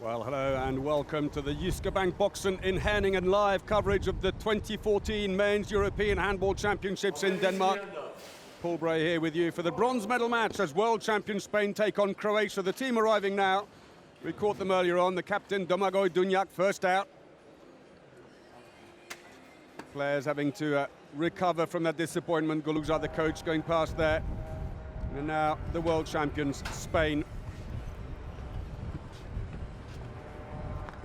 Well, hello and welcome to the Jyske Bank Boxen in Herning and live coverage of the 2014 Men's European Handball Championships in Denmark. Paul Bray here with you for the bronze medal match as world champion Spain take on Croatia. The team arriving now. We caught them earlier on. The captain, Domagoj Dunjak, first out. Players having to recover from that disappointment. Goluza, the coach, going past there. And now the world champions, Spain.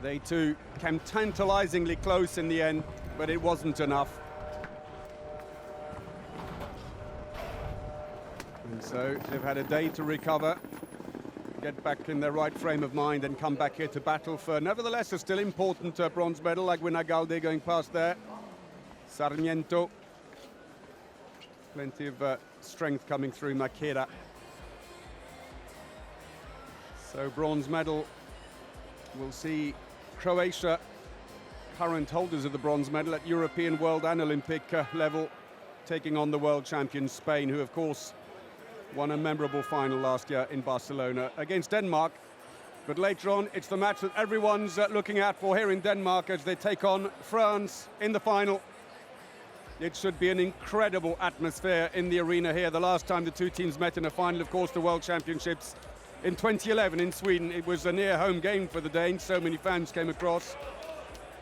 They too came tantalizingly close in the end, but it wasn't enough. And so they've had a day to recover, get back in their right frame of mind and come back here to battle for, nevertheless, a still important bronze medal, like Guinagalde going past there. Sarmiento. Plenty of strength coming through Makeda. So bronze medal, we'll see Croatia, current holders of the bronze medal at European, World and Olympic level, taking on the world champion Spain, who of course won a memorable final last year in Barcelona against Denmark. But later on, it's the match that everyone's looking out for here in Denmark as they take on France in the final. It should be an incredible atmosphere in the arena here. The last time the two teams met in a final, of course, the World Championships in 2011 in Sweden. It was a near home game for the Danes. So many fans came across.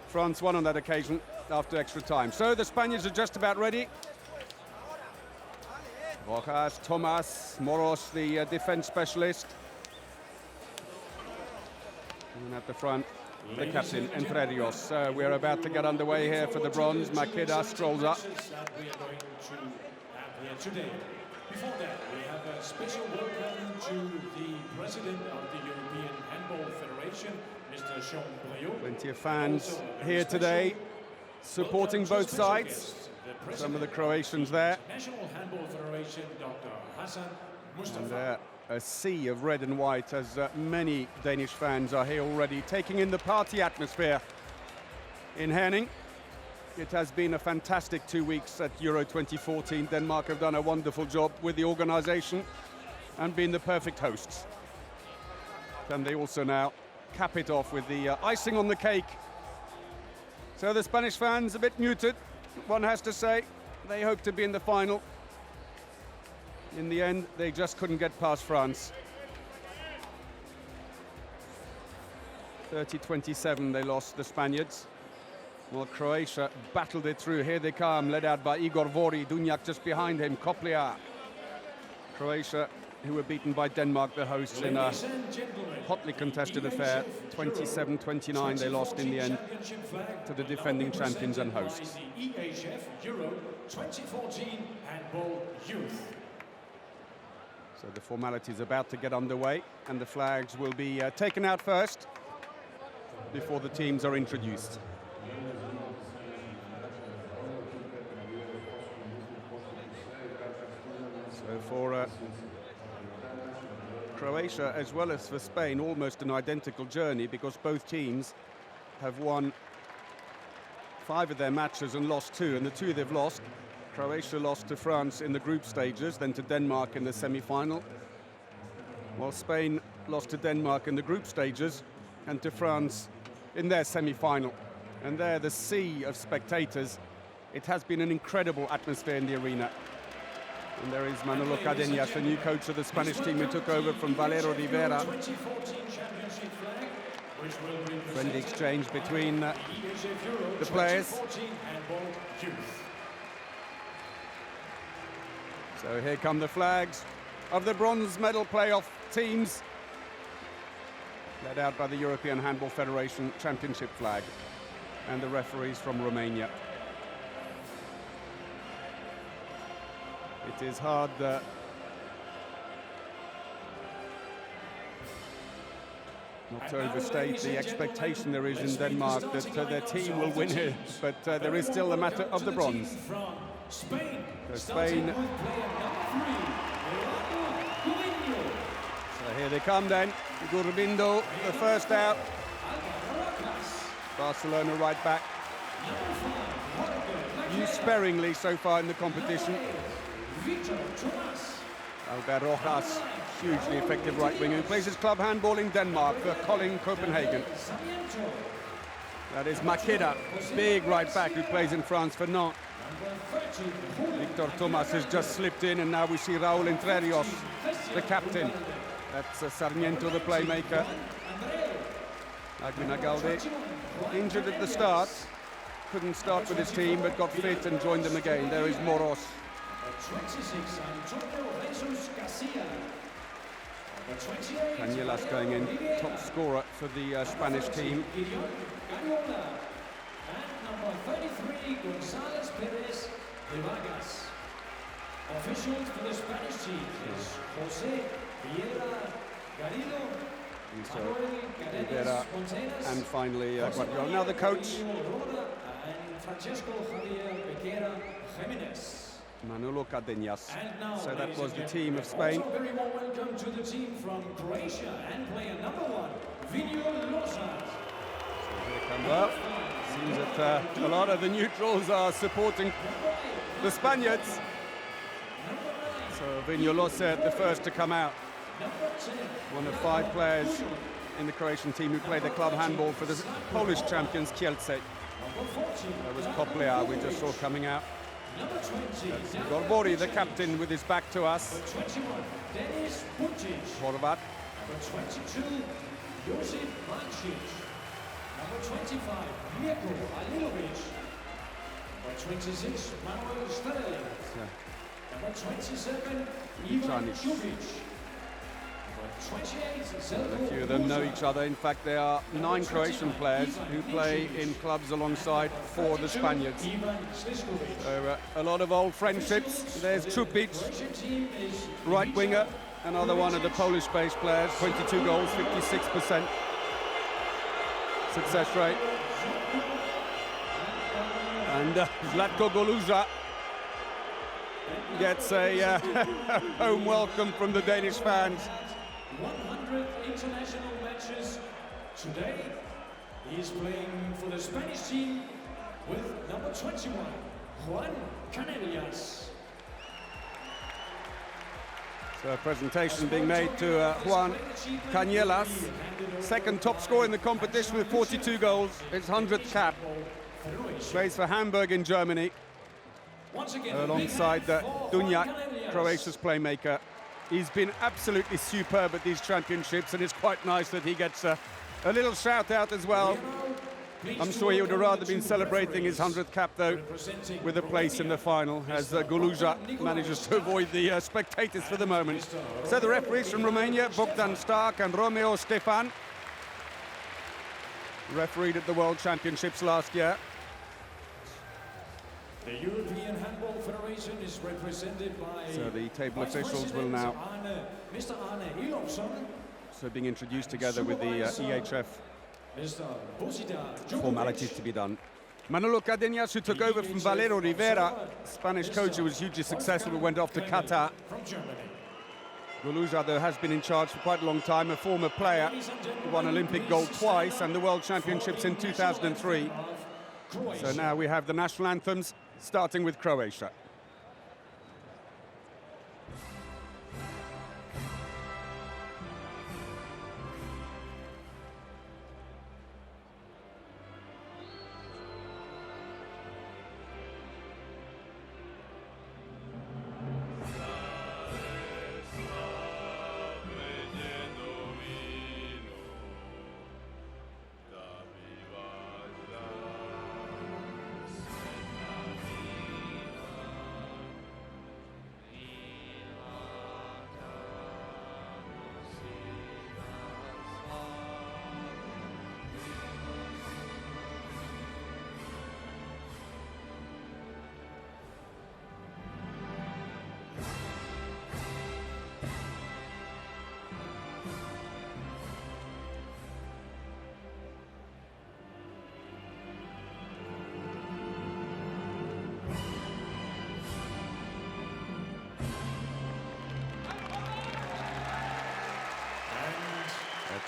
France won on that occasion after extra time. So the Spaniards are just about ready. Rojas, Tomas, Moros, the defense specialist. And at the front, the captain, Entre Rios. We're about to get underway here for the bronze. Makeda strolls up. Before that, we have a special welcome to the President of the European Handball Federation, Mr. Jyske Bank. Plenty of fans here today, supporting both sides. Some of the Croatians there. National Handball Federation, Dr. Hassan Mustafa. And a sea of red and white, as many Danish fans are here already, taking in the party atmosphere in Herning. It has been a fantastic 2 weeks at Euro 2014. Denmark have done a wonderful job with the organisation and been the perfect hosts. Can they also now cap it off with the icing on the cake? So the Spanish fans a bit muted, one has to say. They hope to be in the final. In the end, they just couldn't get past France. 30-27 they lost, the Spaniards. Well, Croatia battled it through. Here they come, led out by Igor Vori. Dunjak just behind him, Koplia. Croatia, who were beaten by Denmark, the hosts, in a hotly contested affair. 27-29 they lost in the end to the defending champions and hosts. The EHF Euro 2014 Handball Youth. So the formalities about to get underway, and the flags will be taken out first before the teams are introduced. So for Croatia, as well as for Spain, almost an identical journey, because both teams have won 5 of their matches and lost 2, and the 2 they've lost, Croatia lost to France in the group stages, then to Denmark in the semi-final, while Spain lost to Denmark in the group stages and to France in their semi-final. And there, the sea of spectators. It has been an incredible atmosphere in the arena. And there is Manolo Cadenas, the new coach of the Spanish team who took over from Valero Rivera. Friendly exchange between the players. So here come the flags of the bronze medal playoff teams, led out by the European Handball Federation Championship flag, and the referees from Romania. It is hard not to overstate the expectation there is in Denmark that their team will win here, but there is still a matter of the bronze. So Spain. So here they come then. Gurbindo, the first out. Barcelona right back. Used sparingly so far in the competition. Albert Rojas, hugely effective right winger, who plays his club handball in Denmark for Kolding Copenhagen. That is Makeda, big right back, who plays in France for Nantes. Victor Thomas has just slipped in, and now we see Raúl Entre Rios, the captain. That's Sarmiento, the playmaker. Aguinaldo, injured at the start. Couldn't start with his team, but got fit and joined them again. There is Moros. Cañelas going in, top scorer for the Spanish team. Officials for the Spanish team is Jose Vieira Garrido, Rivera, and finally Guardiola. Now the coach, and Francesco Javier Becerra Jimenez. Manolo Cardenas. So that was the team of Spain. Also very warm welcome to the team from Croatia and player number 1, Vinyo Losas. Well, seems that a lot of the neutrals are supporting the Spaniards. So Vinyo Losas, the first to come out. One of 5 players in the Croatian team who played the club handball for the Polish champions Kielce. There was Koplea we just saw coming out. That's Gorbori, the captain, with his back to us. Horvat. Number 22, Josip Mancic. Number 25, Mirko Alilovic. Number 26, Manuel Sterling. Number 27, Ivan Čubic. A few of them know each other. In fact, there are 9 Croatian players who play in clubs alongside 4 of the Spaniards. So a lot of old friendships. There's Čupic, right winger, another one of the Polish-based players. 22 goals, 56% success rate. And Zlatko Goluza gets a home welcome from the Danish fans. 100 international matches today. He is playing for the Spanish team with number 21, Juan Canellas. So a presentation being made to Juan Cañelas, second top scorer in the competition with 42 goals, his 100th cap. Plays for Hamburg in Germany, alongside Dunjak, Croatia's playmaker. He's been absolutely superb at these championships, and it's quite nice that he gets a little shout out as well. I'm sure he would have rather been celebrating his 100th cap, though, with a place in the final, as Goluza manages to avoid the spectators for the moment. So the referees from Romania, Bogdan Stark and Romeo Stefan, refereed at the World Championships last year. The European Handball Federation is represented by... So the table officials will now... Mr. Arne Ilofsson. So being introduced together with the EHF formalities to be done. Manolo Cardenas, who took over from Valero Rivera, Spanish coach who was hugely successful, who went off to Qatar. Goluza, though, has been in charge for quite a long time, a former player who won Olympic gold twice and the World Championships in 2003. So now we have the national anthems, starting with Croatia.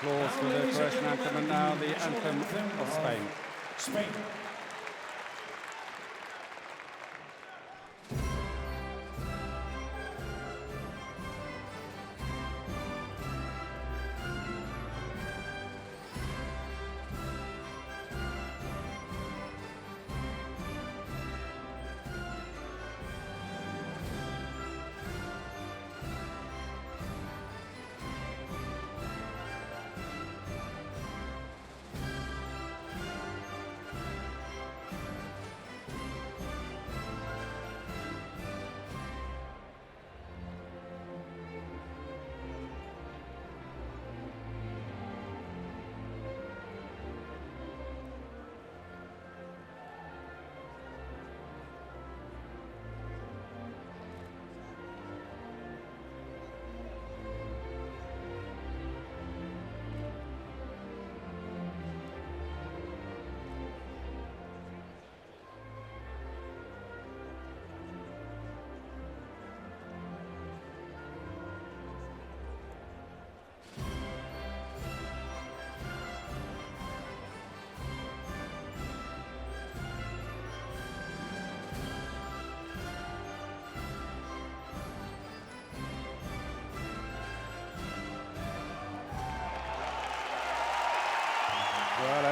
Applause for the Croatian anthem, and now the anthem of Spain.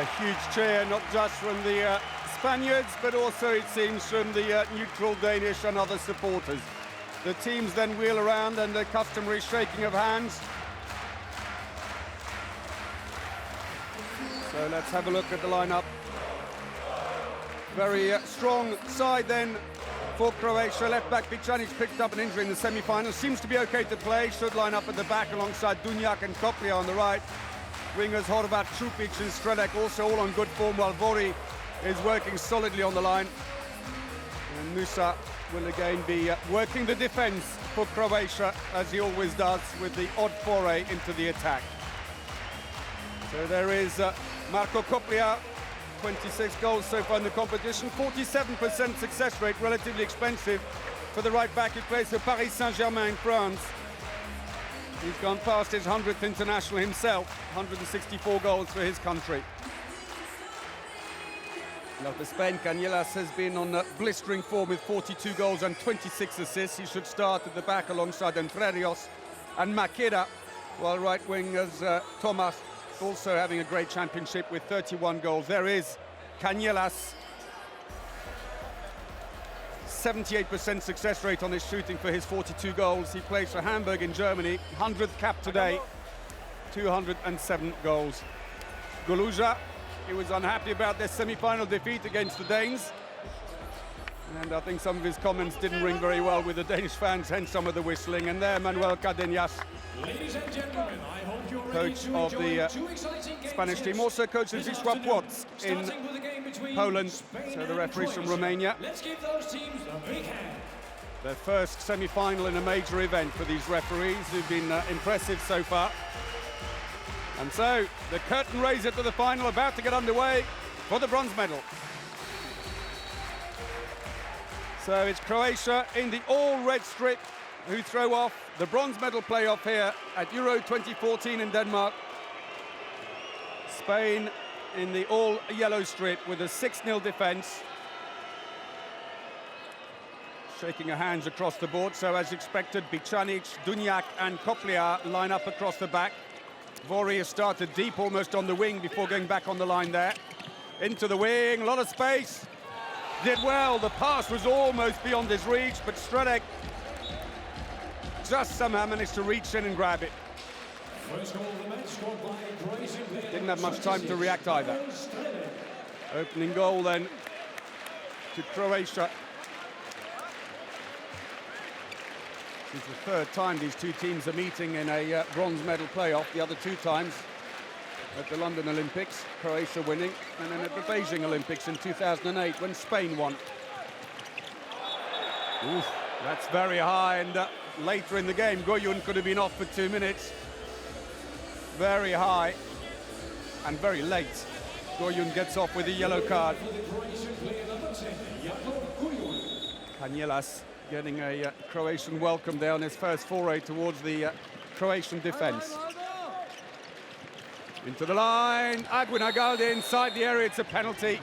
A huge cheer, not just from the Spaniards, but also, it seems, from the neutral Danish and other supporters. The teams then wheel around and the customary shaking of hands. So let's have a look at the lineup. Very strong side then for Croatia. Left back Pjanic picked up an injury in the semi-final. Seems to be okay to play. Should line up at the back alongside Dunjak and Koplia on the right. Wingers Horvat, Čupić and Strelec also all on good form, while Vori is working solidly on the line. And Musa will again be working the defence for Croatia, as he always does, with the odd foray into the attack. So there is Marko Koplia, 26 goals so far in the competition, 47% success rate, relatively expensive for the right back who plays for Paris Saint-Germain in France. He's gone past his 100th international himself, 164 goals for his country. Now for Spain, Cañellas has been on blistering form with 42 goals and 26 assists. He should start at the back alongside Entre Rios and Maqueda, while right wingers Thomas also having a great championship with 31 goals. There is Cañellas. 78% success rate on his shooting for his 42 goals. He plays for Hamburg in Germany, 100th cap today, 207 goals. Goluja, he was unhappy about their semi-final defeat against the Danes. And I think some of his comments didn't ring very well with the Danish fans, hence some of the whistling. And there, Manuel Cardenas, Ladies and gentlemen, I hope you're coach of the Spanish team, also coaches Jyske Bank in Poland, so the referees from Romania. Let's give those teams a big hand. Their first semi-final in a major event for these referees, who've been impressive so far. And so, the curtain raiser to the final about to get underway for the bronze medal. So it's Croatia in the all-red strip who throw off the bronze medal playoff here at Euro 2014 in Denmark. Spain in the all-yellow strip with a 6-0 defence. Shaking of hands across the board, so as expected, Pjanic, Dunjak and Koplia line up across the back. Vori has started deep, almost on the wing, before going back on the line there. Into the wing, a lot of space. Did well, the pass was almost beyond his reach, but Strelec just somehow managed to reach in and grab it. First goal of the match scored by Croatian player. Didn't have much time to react either. Opening goal then to Croatia. It's the third time these two teams are meeting in a bronze medal playoff. The other two times at the London Olympics, Croatia winning, and then at the Beijing Olympics in 2008 when Spain won. Oof, that's very high, and later in the game, Goyun could have been off for 2 minutes. Very high and very late. Goyun gets off with a yellow card. Cañellas getting a Croatian welcome there on his first foray towards the Croatian defence. Into the line, Aguinaldo inside the area, it's a penalty.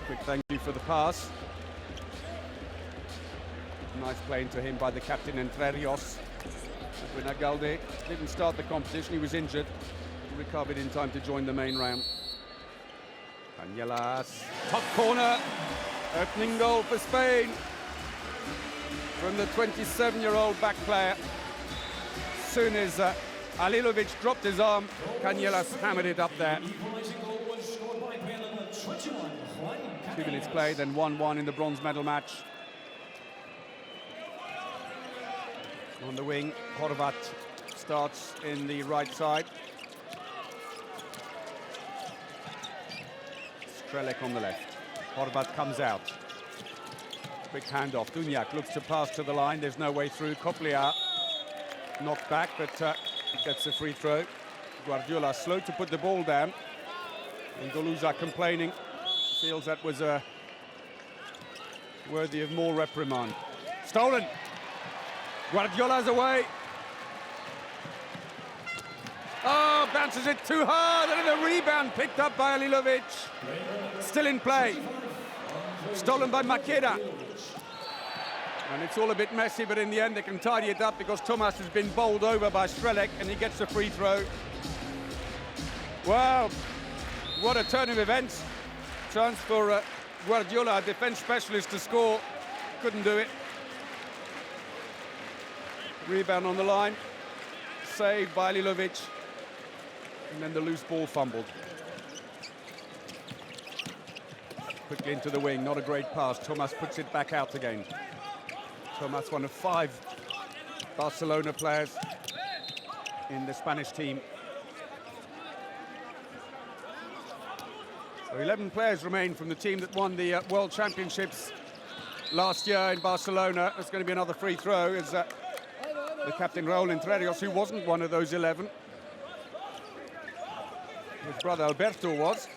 Quick thank you for the pass. Nice play into him by the captain Entre Rios. Aguinaldo didn't start the competition, he was injured. He recovered in time to join the main round. Cañellas, top corner. Opening goal for Spain from the 27-year-old back player. As soon as Alilovic dropped his arm, Cañellas hammered it up there. 2 minutes played and 1-1 in the bronze medal match. On the wing, Horvat starts in the right side. Strelec on the left. Horvat comes out. Quick handoff. Dunjak looks to pass to the line. There's no way through. Koplia knocked back, but gets a free throw. Guardiola slow to put the ball down. And Goluja complaining. Feels that was worthy of more reprimand. Stolen. Guardiola's away. Oh, bounces it too hard, and a rebound picked up by Alilovic. Still in play. Stolen by Maqueda. And it's all a bit messy, but in the end they can tidy it up because Thomas has been bowled over by Strelec and he gets a free throw. Wow, what a turn of events. Chance for Guardiola, a defense specialist, to score. Couldn't do it. Rebound on the line. Saved by Lilovic. And then the loose ball fumbled. Quickly into the wing, not a great pass. Thomas puts it back out again. Thomas, one of 5 Barcelona players in the Spanish team. So 11 players remain from the team that won the World Championships last year in Barcelona. It's going to be another free throw as the captain Raúl Entrerrios, who wasn't one of those 11. His brother Alberto was.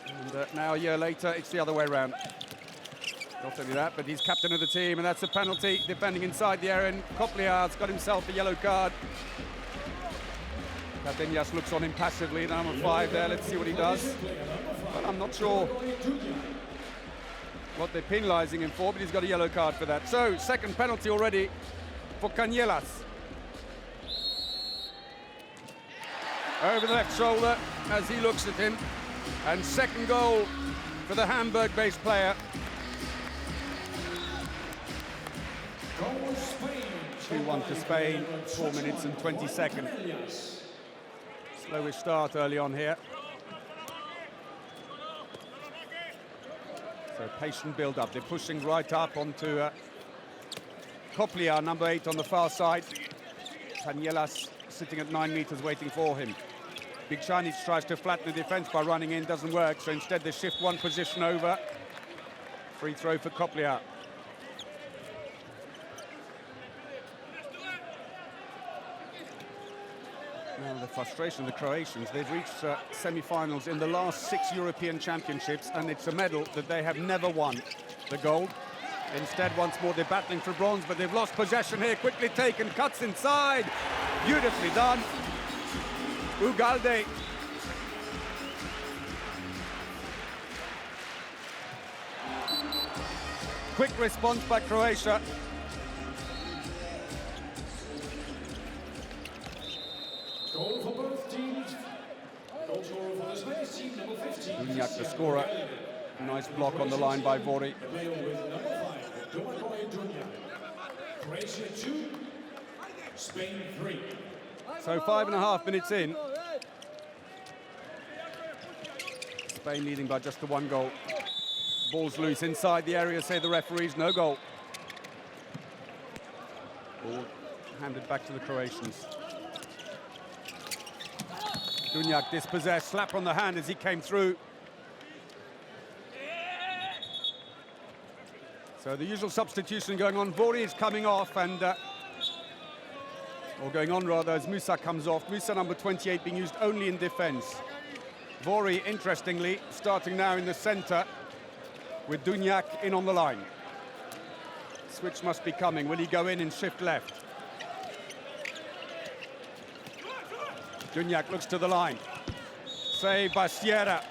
And now a year later, it's the other way around. Not only that, but he's captain of the team, and that's a penalty. Defending inside the area, and Copliar's got himself a yellow card. Cardenas looks on him passively, number 5 there. Let's see what he does. But I'm not sure what they're penalising him for, but he's got a yellow card for that. So, second penalty already for Cañelas. Over the left shoulder as he looks at him. And second goal for the Hamburg-based player. 2-1 to Spain, 4 minutes and 20 seconds. Slowish start early on here. So patient build-up. They're pushing right up onto Copliar, number 8 on the far side. Cañelas sitting at 9 meters waiting for him. Big Chinese tries to flatten the defense by running in, doesn't work, so instead they shift one position over. Free throw for Copliar. Now the frustration of the Croatians, they've reached semi-finals in the last 6 European Championships, and it's a medal that they have never won, the gold. Instead, once more, they're battling for bronze, but they've lost possession here, quickly taken, cuts inside, beautifully done. Ugalde. Quick response by Croatia. Goal for both teams. Goal scorer for the Spanish team, number 15. Dunjak, the scorer. Nice block on the line by Vori. The player with number 5, Croatia 2, Spain 3. So 5.5 minutes in. Spain leading by just the 1 goal. Ball's loose inside the area, say the referees, no goal. Ball handed back to the Croatians. Dunjak dispossessed, slap on the hand as he came through. So the usual substitution going on. Vori is coming off and or going on rather as Musa comes off. Musa number 28 being used only in defense. Vori, interestingly, starting now in the center with Dunjak in on the line. Switch must be coming. Will he go in and shift left? Dunjak looks to the line. Saved by Sierra.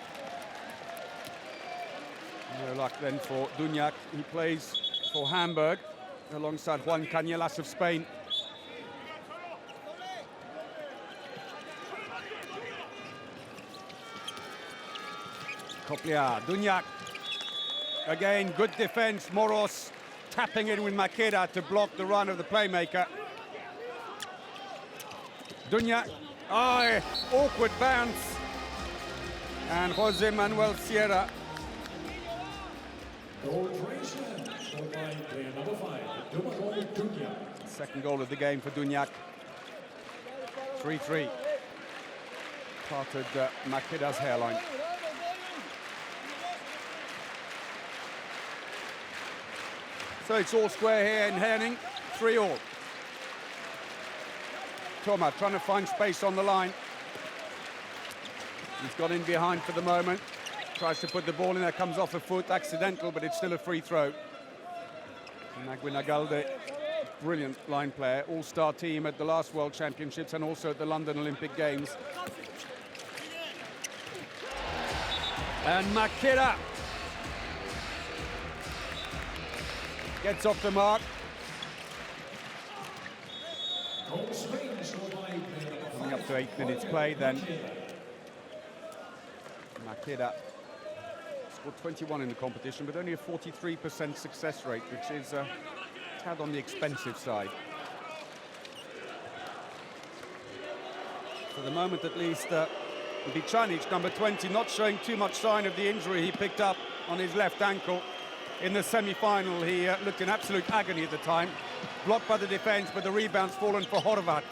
No luck then for Dunjak. He plays for Hamburg alongside Juan Cañelas of Spain. Copliar, Dunjak. Again, good defense. Moros tapping in with Makeda to block the run of the playmaker. Dunjak. Oh, awkward bounce. And Jose Manuel Sierra. Goal Croatia, scored by player number 5, Dunjak. Second goal of the game for Dunjak. 3-3. Parted Makeda's hairline. So it's all square here in Herning, 3-all. Thomas trying to find space on the line. He's got in behind for the moment. Tries to put the ball in there, comes off a foot, accidental, but it's still a free throw. Naguinagalde, brilliant line player, all-star team at the last World Championships and also at the London Olympic Games. And Makeda gets off the mark. Coming up to 8 minutes play then. Akira scored 21 in the competition, but only a 43% success rate, which is a tad on the expensive side. For the moment, at least, Bicanic, number 20, not showing too much sign of the injury he picked up on his left ankle in the semi-final. He looked in absolute agony at the time. Blocked by the defense, but the rebound's fallen for Horvat.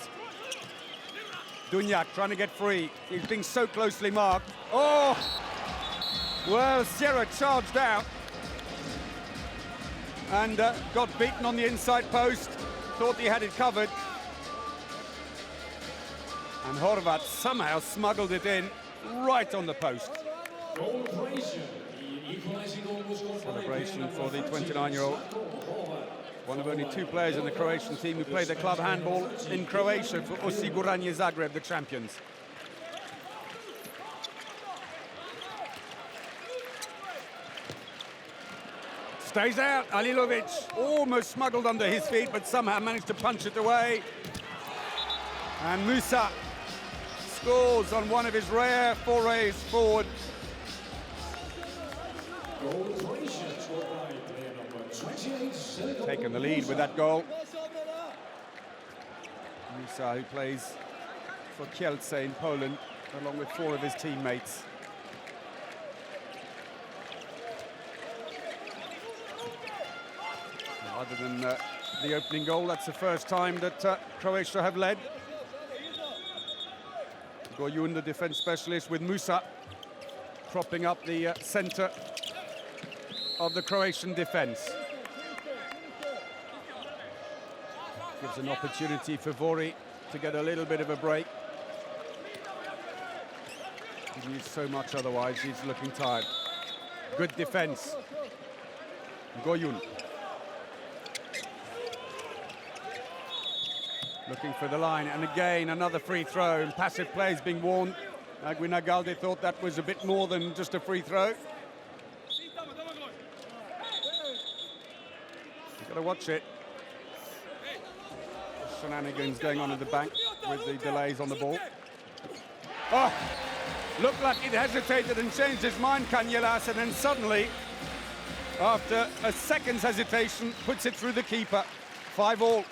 Dunjak trying to get free. He's being so closely marked. Oh! Well, Sierra charged out and got beaten on the inside post. Thought he had it covered. And Horvat somehow smuggled it in right on the post. Celebration for the 29-year-old. One of only two players in the Croatian team who play the club handball in Croatia for Osiguranje Zagreb, the champions. Stays out, Alilovic, almost smuggled under his feet, but somehow managed to punch it away. And Musa scores on one of his rare forays forward. Taken the lead with that goal. Musa, who plays for Kielce in Poland, along with four of his teammates. Now, other than the opening goal, that's the first time that Croatia have led. Goyun, the defense specialist, with Musa propping up the center of the Croatian defense. Gives an opportunity for Vori to get a little bit of a break. He needs so much otherwise, he's looking tired. Good defense. Goyun. Looking for the line, and again another free throw, and passive play is being warned. Aguinaldo thought that was a bit more than just a free throw. You've got to watch it. Shenanigans going on at the bank with the delays on the ball. Oh, looked like it hesitated and changed his mind, Canellas, and then suddenly, after a second's hesitation, puts it through the keeper. 5-all.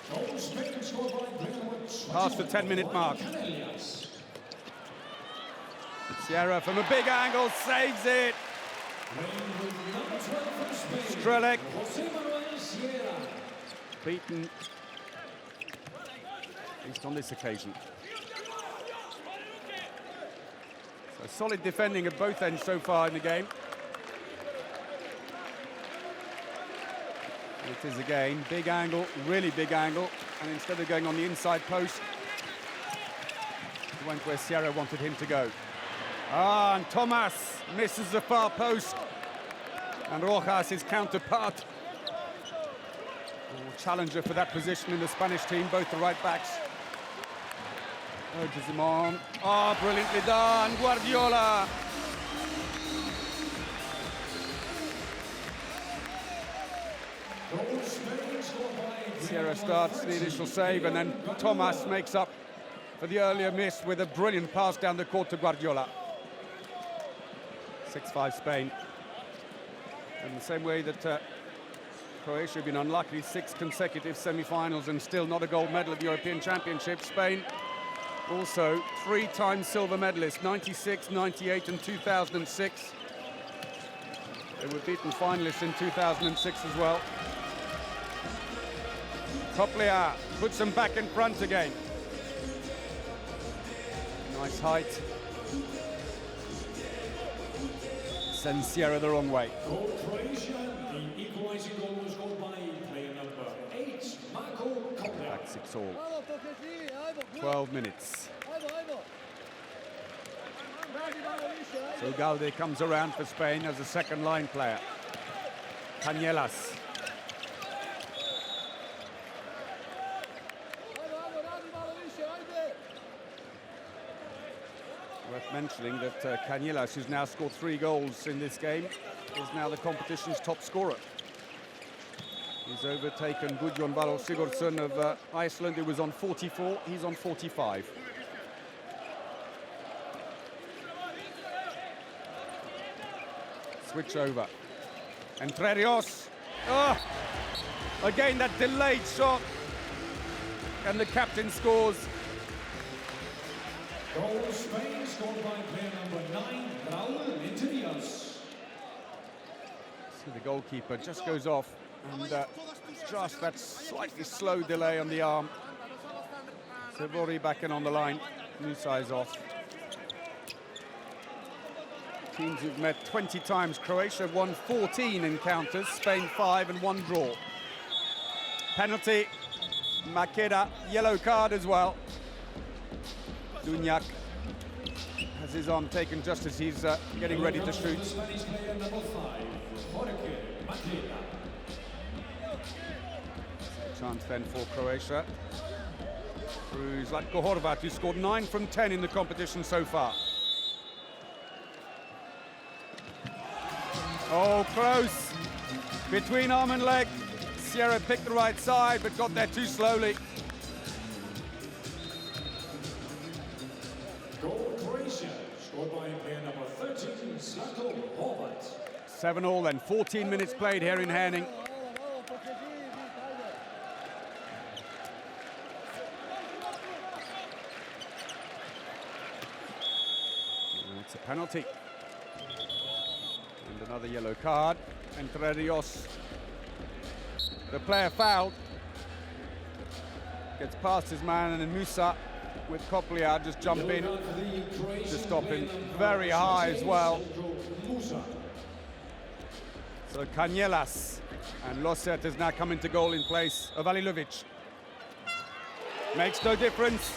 Past the 10-minute mark. Sierra from a big angle saves it. Strelec beaten, at least on this occasion. So solid defending at both ends so far in the game. It is again, big angle, really big angle, and instead of going on the inside post, he went where Sierra wanted him to go. Ah, and Thomas misses the far post, and Rojas, his counterpart. Challenger for that position in the Spanish team, both the right backs. Urges him on. Ah, brilliantly done, Guardiola. Sierra starts the initial save, and then Thomas makes up for the earlier miss with a brilliant pass down the court to Guardiola. 6-5 Spain. In the same way that Croatia have been unlucky, 6 consecutive semi-finals and still not a gold medal at the European Championship. Spain also 3-time silver medalists, 96, 98 and 2006. They were beaten finalists in 2006 as well. Coplea puts them back in front again. Nice height. Sends Sierra the wrong way. Goal Croatia. The equalizing goal was scored by player number 8, Marko Coplea. Back 6-all. 12 minutes. So Galde comes around for Spain as a second line player. Canellas. Worth mentioning that Canellas, who's now scored 3 goals in this game, is now the competition's top scorer. He's overtaken Gudjon Valur Sigurdsson of Iceland, who was on 44. He's on 45. switch over. Entre Rios. Oh, again that delayed shot. And the captain scores. Goal Spain, scored by player number 9, Raúl Interios. See the goalkeeper just goes off, and just that slightly slow delay on the arm. Sevori back in on the line. Musa is off. Teams who've met 20 times. Croatia won 14 encounters, Spain 5 and 1 draw. Penalty. Makeda, yellow card as well. Dunjak has his arm taken just as he's getting ready to shoot. Spanish player number 5, Jorge Makeda. Chance then for Croatia. Through Zlatko Horvat, who scored 9 from 10 in the competition so far. Oh, close. Between arm and leg. Sierra picked the right side, but got there too slowly. Goal Croatia, scored by player number 13, Zlatko Horvat. 7-all then, 14 minutes played here in Herning. And it's a penalty. And another yellow card. Entre Rios. The player fouled. Gets past his man, and then Musa with Koplia just jump in to stop him. Very high as well. So Canielas, and Losert has now come into goal in place of Alilovic. Makes no difference.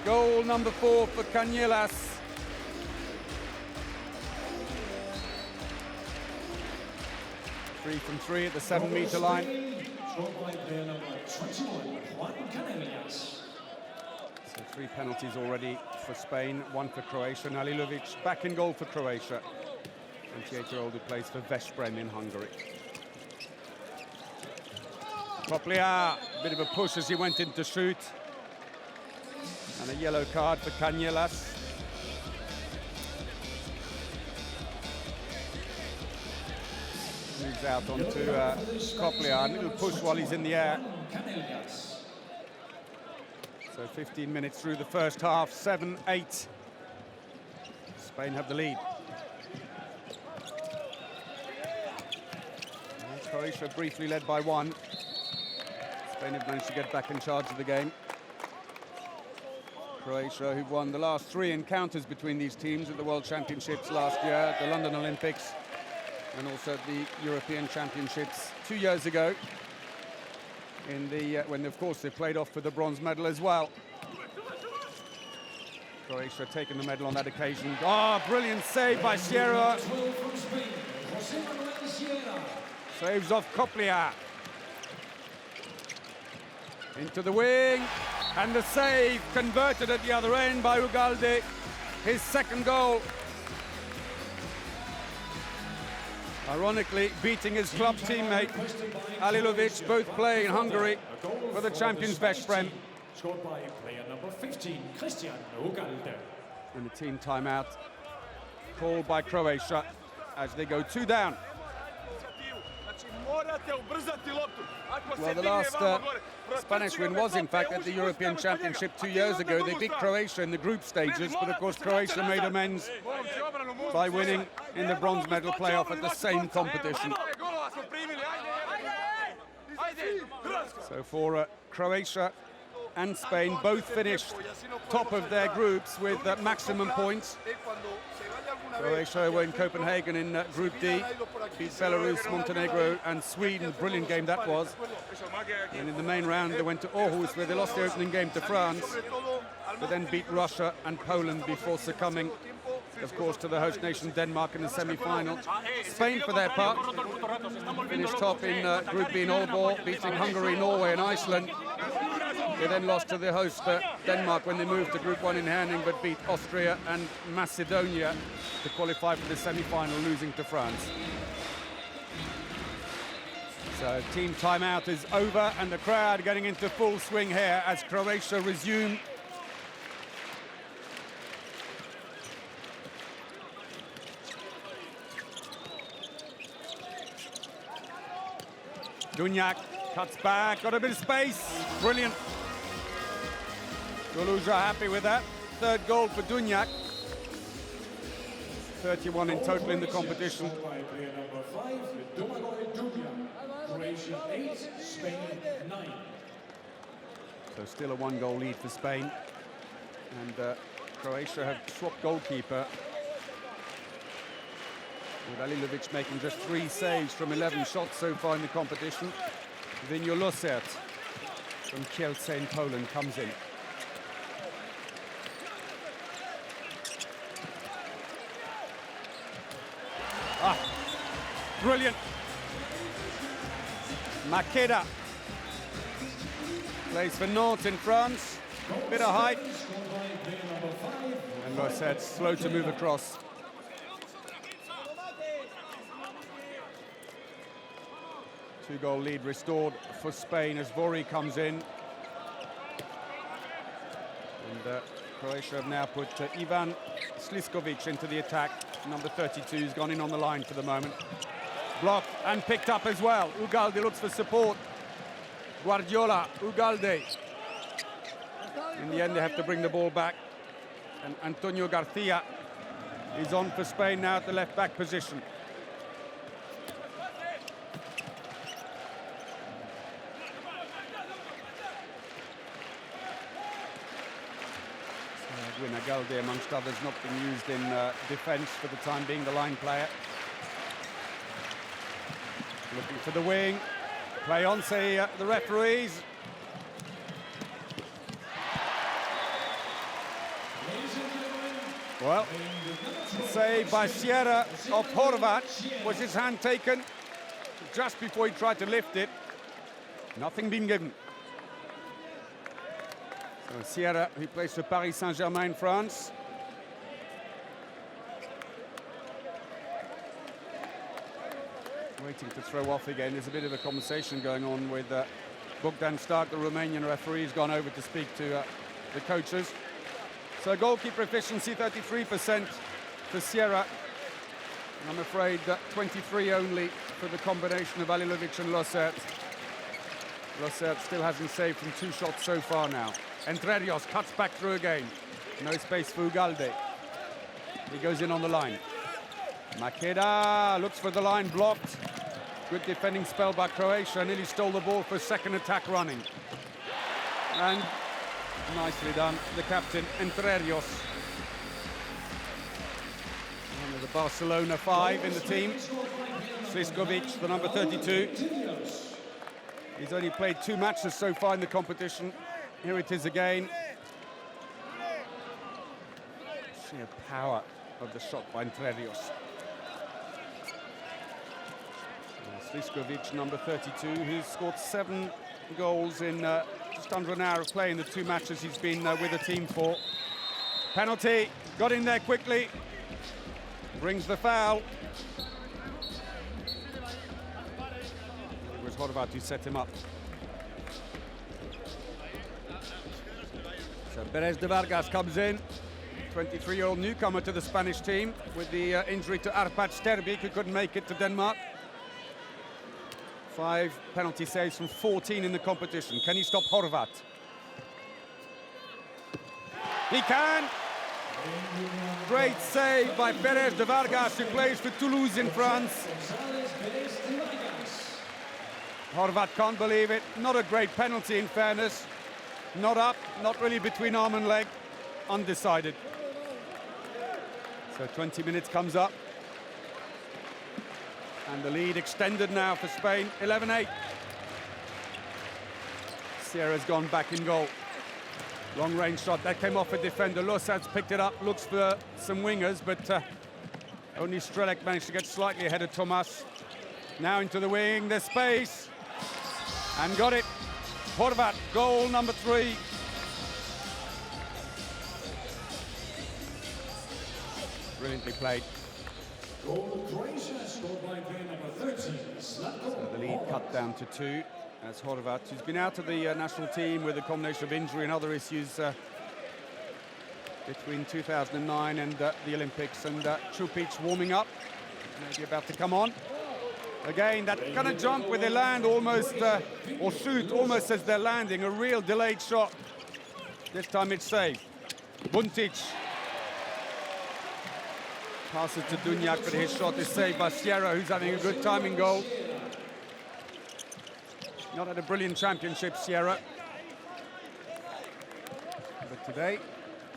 Goal number 4 for Canielas. 3 from 3 at the 7-meter line. So 3 penalties already for Spain, 1 for Croatia. And Alilovic back in goal for Croatia. 28-year-old who plays for Veszprém in Hungary. Koplia, a bit of a push as he went in to shoot. And a yellow card for Canielas. Moves out onto Koplia, a little push while he's in the air. So 15 minutes through the first half, 7-8. Spain have the lead. And Croatia briefly led by 1. Spain have managed to get back in charge of the game. Croatia, who've won the last 3 encounters between these teams at the World Championships last year, the London Olympics, and also the European Championships 2 years ago, in the when of course they played off for the bronze medal as well. Croatia taking the medal on that occasion. Ah, oh, brilliant save by Sierra. Saves off Koplia. Into the wing, and the save converted at the other end by Ugalde. His second goal. Ironically, beating his club teammate, Alilovic, both play in Hungary for the champions Veszprém. Scored by player number 15, Christian Ugalde. And the team timeout called by Croatia as they go 2 down. Well, the last Spanish win was, in fact, at the European Championship 2 years ago. They beat Croatia in the group stages, but of course Croatia made amends by winning in the bronze medal playoff at the same competition. So for Croatia and Spain, both finished top of their groups with maximum points. Croatia were in Copenhagen in Group D, beat Belarus, Montenegro and Sweden. Brilliant game that was. And in the main round they went to Aarhus, where they lost the opening game to France, but then beat Russia and Poland before succumbing, of course, to the host nation Denmark in the semi-final. Spain, for their part, finished top in Group B in Aalborg, beating Hungary, Norway and Iceland. They then lost to the host Denmark when they moved to Group 1 in Herning, but beat Austria and Macedonia to qualify for the semi-final, losing to France. So team timeout is over, and the crowd getting into full swing here as Croatia resume. Dunjak cuts back, got a bit of space. Brilliant. Toulouse are happy with that. Third goal for Dunjak. 31 in total in the competition. By player number 5, Croatia 8, Spain 9. So still a one-goal lead for Spain. And Croatia have swapped goalkeeper, with Alilovic making just 3 saves from 11 shots so far in the competition. Vinjo Losert from Kielce in Poland comes in. Brilliant. Makeda plays for Nantes in France. Bit of height. And Losert slow to move across. Two-goal lead restored for Spain as Vori comes in. And Croatia have now put Ivan Sliskovic into the attack. Number 32 has gone in on the line for the moment. Blocked and picked up as well. Ugalde looks for support. Guardiola, Ugalde. In the end, they have to bring the ball back. And Antonio Garcia is on for Spain now at the left-back position. Ugalde, amongst others, not been used in defence for the time being, the line player. Looking for the wing. Play on, say the referees. Well, save by Sierra of Horvat. Was his hand taken just before he tried to lift it? Nothing been given. So Sierra, who plays for Paris Saint-Germain in France. Waiting to throw off again. There's a bit of a conversation going on with Bogdan Stark, the Romanian referee. He's gone over to speak to the coaches. So goalkeeper efficiency 33% for Sierra. And I'm afraid 23 only for the combination of Alilovic and Losert. Losert still hasn't saved from 2 shots so far now. Entre Rios cuts back through again. No space for Ugalde. He goes in on the line. Makeda looks for the line, blocked. Good defending spell by Croatia. Nearly stole the ball for a second attack running. And nicely done, the captain, Entre Rios. One of the Barcelona 5 in the team. Sliskovic, the number 32. He's only played 2 matches so far in the competition. Here it is again. Sheer power of the shot by Entre Rios. Sliskovic, number 32, he's scored 7 goals in just under an hour of play in the 2 matches he's been with the team for. Penalty, got in there quickly, brings the foul. It was Horvat who set him up. So Perez de Vargas comes in, 23-year-old newcomer to the Spanish team with the injury to Arpad Sterbik, who couldn't make it to Denmark. 5 penalty saves from 14 in the competition. Can he stop Horvat? He can! Great save by Perez de Vargas, who plays for Toulouse in France. Horvat can't believe it. Not a great penalty, in fairness. Not up, not really between arm and leg. Undecided. So 20 minutes comes up. And the lead extended now for Spain, 11-8. Sierra's gone back in goal. Long range shot, that came off a defender. Losert's picked it up, looks for some wingers, but only Strelec managed to get slightly ahead of Tomas. Now into the wing, there's space. And got it. Horvat, goal number 3. Brilliantly played. Goal Croatia, scored by player number 13. So the lead cut down to 2 as Horvat, who's been out of the national team with a combination of injury and other issues between 2009 and the Olympics, and Čupić warming up, maybe about to come on. Again, that kind of jump where they land almost, or shoot almost as they're landing, a real delayed shot. This time it's saved. Buntic passes to Dunjak, but his shot is saved by Sierra, who's having a good time in goal. Not had a brilliant championship, Sierra. But today,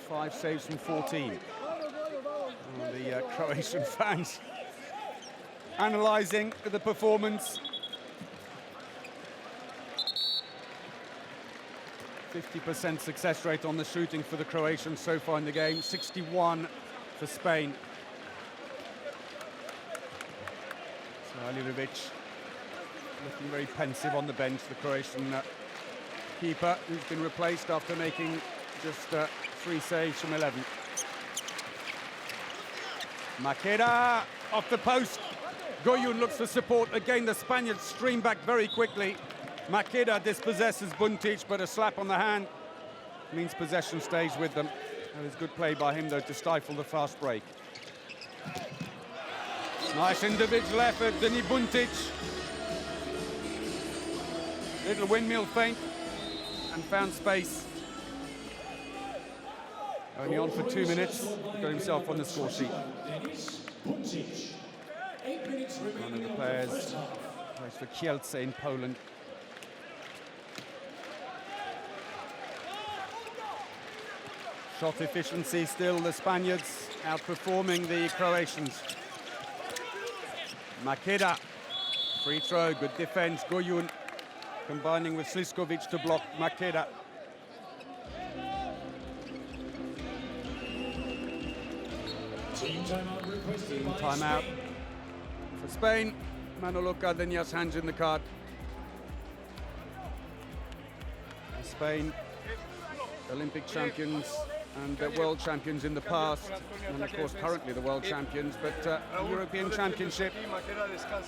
5 saves from 14. And the Croatian fans analysing the performance. 50% success rate on the shooting for the Croatians so far in the game, 61 for Spain. So Alilovic looking very pensive on the bench, the Croatian keeper, who's been replaced after making just 3 saves from 11. Maqueda off the post. Goyun looks for support. Again, the Spaniards stream back very quickly. Maqueda dispossesses Buntic, but a slap on the hand means possession stays with them. It was good play by him, though, to stifle the fast break. Nice individual effort, Denis Buntic. Little windmill feint and found space. Only on for 2 minutes, got himself on the score sheet. One of the players plays for Kielce in Poland. Shot efficiency still the Spaniards outperforming the Croatians. Maqueda, free throw, good defense. Goyun combining with Sliskovic to block Maqueda. Team timeout for Spain. Manolo Cardenas hands in the card. Spain, Olympic champions and world champions in the past, and of course currently the world champions, but European Championship,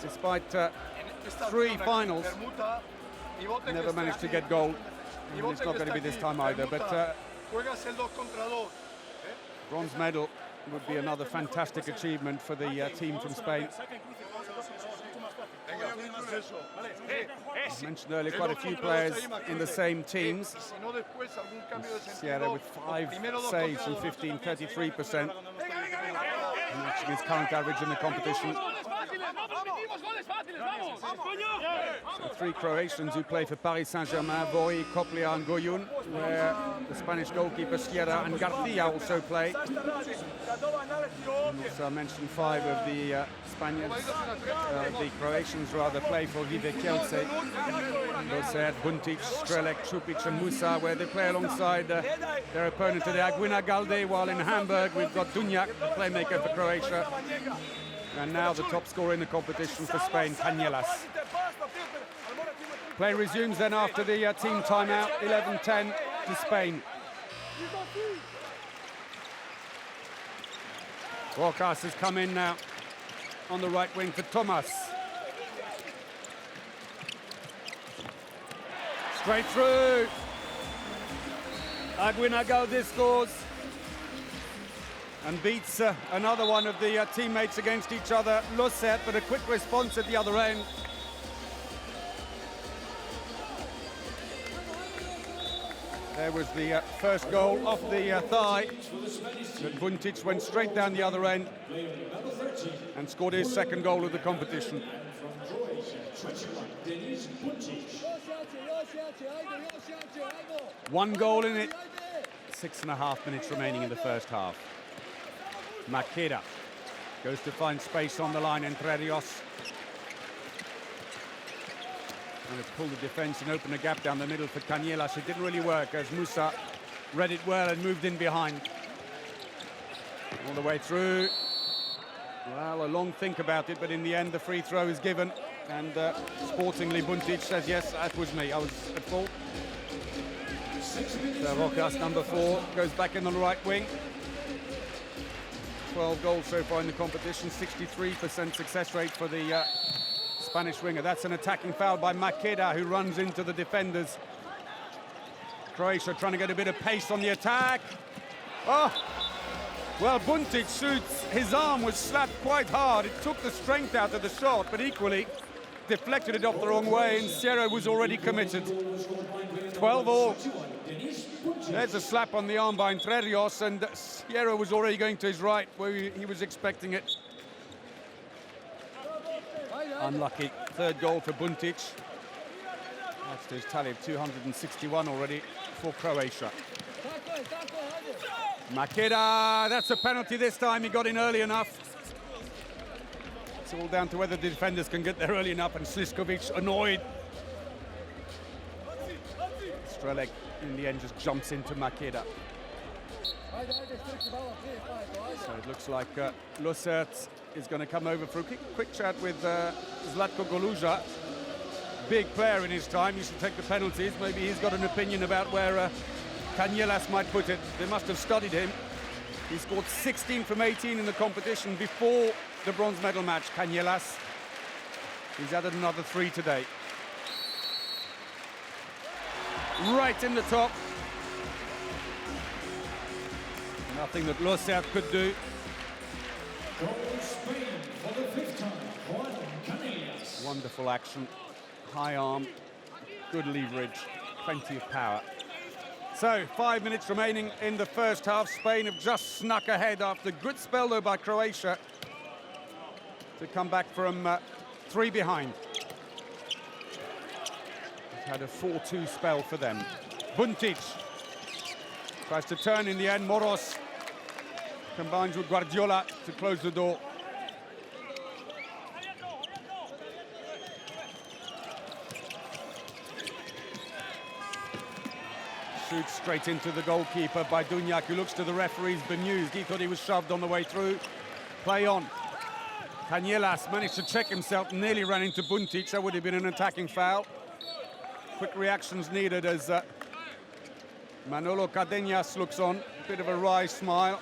despite 3 finals, never managed to get gold. And it's not going to be this time either, but bronze medal would be another fantastic achievement for the team from Spain. As mentioned earlier, quite a few players in the same teams. Sierra with 5 saves from 15, 33%. Matching his current average in the competition. So 3 Croatians who play for Paris Saint-Germain, Voi, Coplia and Goyun, where the Spanish goalkeeper Sierra and Garcia also play. And also I mentioned 5 of the Spaniards, the Croatians rather, play for Vive Kielce. Loset, Buntic, Strelec, Čupić and Musa, where they play alongside their opponent today, Aguina Galde, while in Hamburg we've got Dunjak, the playmaker for Croatia. And now the top scorer in the competition for Spain, Cañelas. Play resumes then after the team timeout, 11-10 to Spain. Rojas has come in now on the right wing for Thomas. Straight through. Aguina Galde scores and beats another one of the teammates against each other, Loset, but a quick response at the other end. There was the first goal off the thigh, but Buntic went straight down the other end and scored his second goal of the competition. One goal in it, 6.5 minutes remaining in the first half. Maqueda goes to find space on the line, Entre Rios. And to pull the defence and open a gap down the middle for Cañelas. It didn't really work as Musa read it well and moved in behind. All the way through. Well, a long think about it, but in the end the free throw is given. And sportingly, Buntic says, yes, that was me, I was at fault. So Rojas, number 4, goes back in on the right wing. 12 goals so far in the competition, 63% success rate for the Spanish winger. That's an attacking foul by Maqueda, who runs into the defenders. Croatia trying to get a bit of pace on the attack. Oh, well, Buntic shoots. His arm was slapped quite hard. It took the strength out of the shot, but equally, deflected it off the wrong way, and Sierra was already committed. 12-all. There's a slap on the arm by Entre Rios, and Sierra was already going to his right, where he was expecting it. Unlucky. Third goal for Buntic. That's to his tally of 261 already for Croatia. Makeda, that's a penalty this time. He got in early enough. It's all down to whether the defenders can get there early enough, and Sliskovic annoyed. Strelec in the end just jumps into Makeda. So it looks like Lusert is going to come over for a quick chat with Zlatko Goluza. Big player in his time, used to take the penalties. Maybe he's got an opinion about where Canielas might put it. They must have studied him. He scored 16 from 18 in the competition before the bronze medal match, Canielas. He's added another 3 today. Right in the top. Nothing that Lusert could do. Spain for the 5th time, Juan Canielas. Wonderful action. High arm, good leverage, plenty of power. So, 5 minutes remaining in the first half. Spain have just snuck ahead after a good spell, though, by Croatia to come back from 3 behind. It's had a 4-2 spell for them. Buntic tries to turn in the end. Moros combines with Guardiola to close the door. Shoots straight into the goalkeeper by Dunjak, who looks to the referee's bemused. He thought he was shoved on the way through. Play on. Canielas managed to check himself, nearly ran into Buntic. That would have been an attacking foul. Quick reactions needed as Manolo Cardenas looks on. A bit of a wry smile.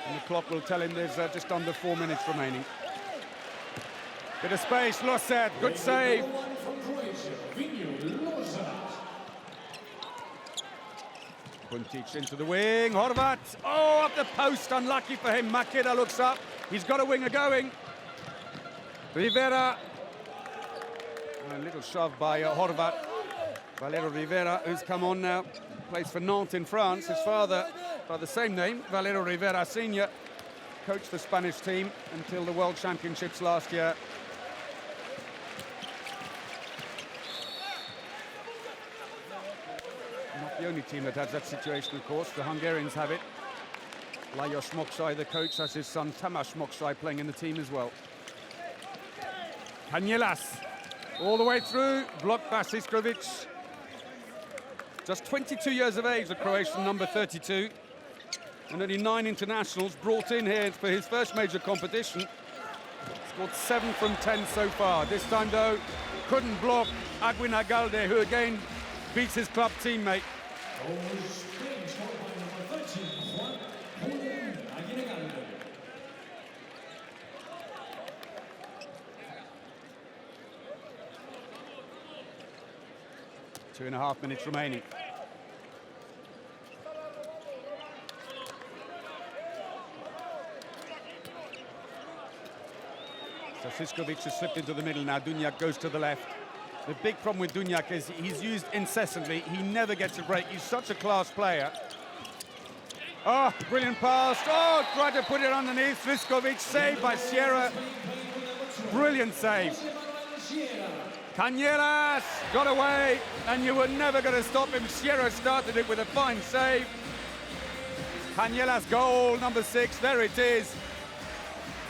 And the clock will tell him there's just under 4 minutes remaining. Bit of space, Lusert, good save. Buntic into the wing, Horvat, oh, up the post, unlucky for him. Makeda looks up, he's got a winger going. Rivera, a little shove by Horvat. Valero Rivera, who's come on now, plays for Nantes in France. His father, by the same name, Valero Rivera Senior, coached the Spanish team until the World Championships last year. Not the only team that has that situation, of course. The Hungarians have it. Lajos Moksai, the coach, has his son Tamás Moksai playing in the team as well. Canielas, all the way through, blocked by Sliskovic. Just 22 years of age, the Croatian number 32. And only 9 internationals brought in here for his first major competition. Scored 7 from 10 so far. This time, though, couldn't block Aguinagalde, who again beats his club teammate. Two and a half minutes remaining. So Sliskovic has slipped into the middle now. Dunjak goes to the left. The big problem with Dunjak is he's used incessantly. He never gets a break. He's such a class player. Oh, brilliant pass. Oh, tried to put it underneath. Sliskovic, saved by Sierra. Brilliant save. Canielas got away, and you were never going to stop him. Sierra started it with a fine save. Canielas goal, number 6. There it is.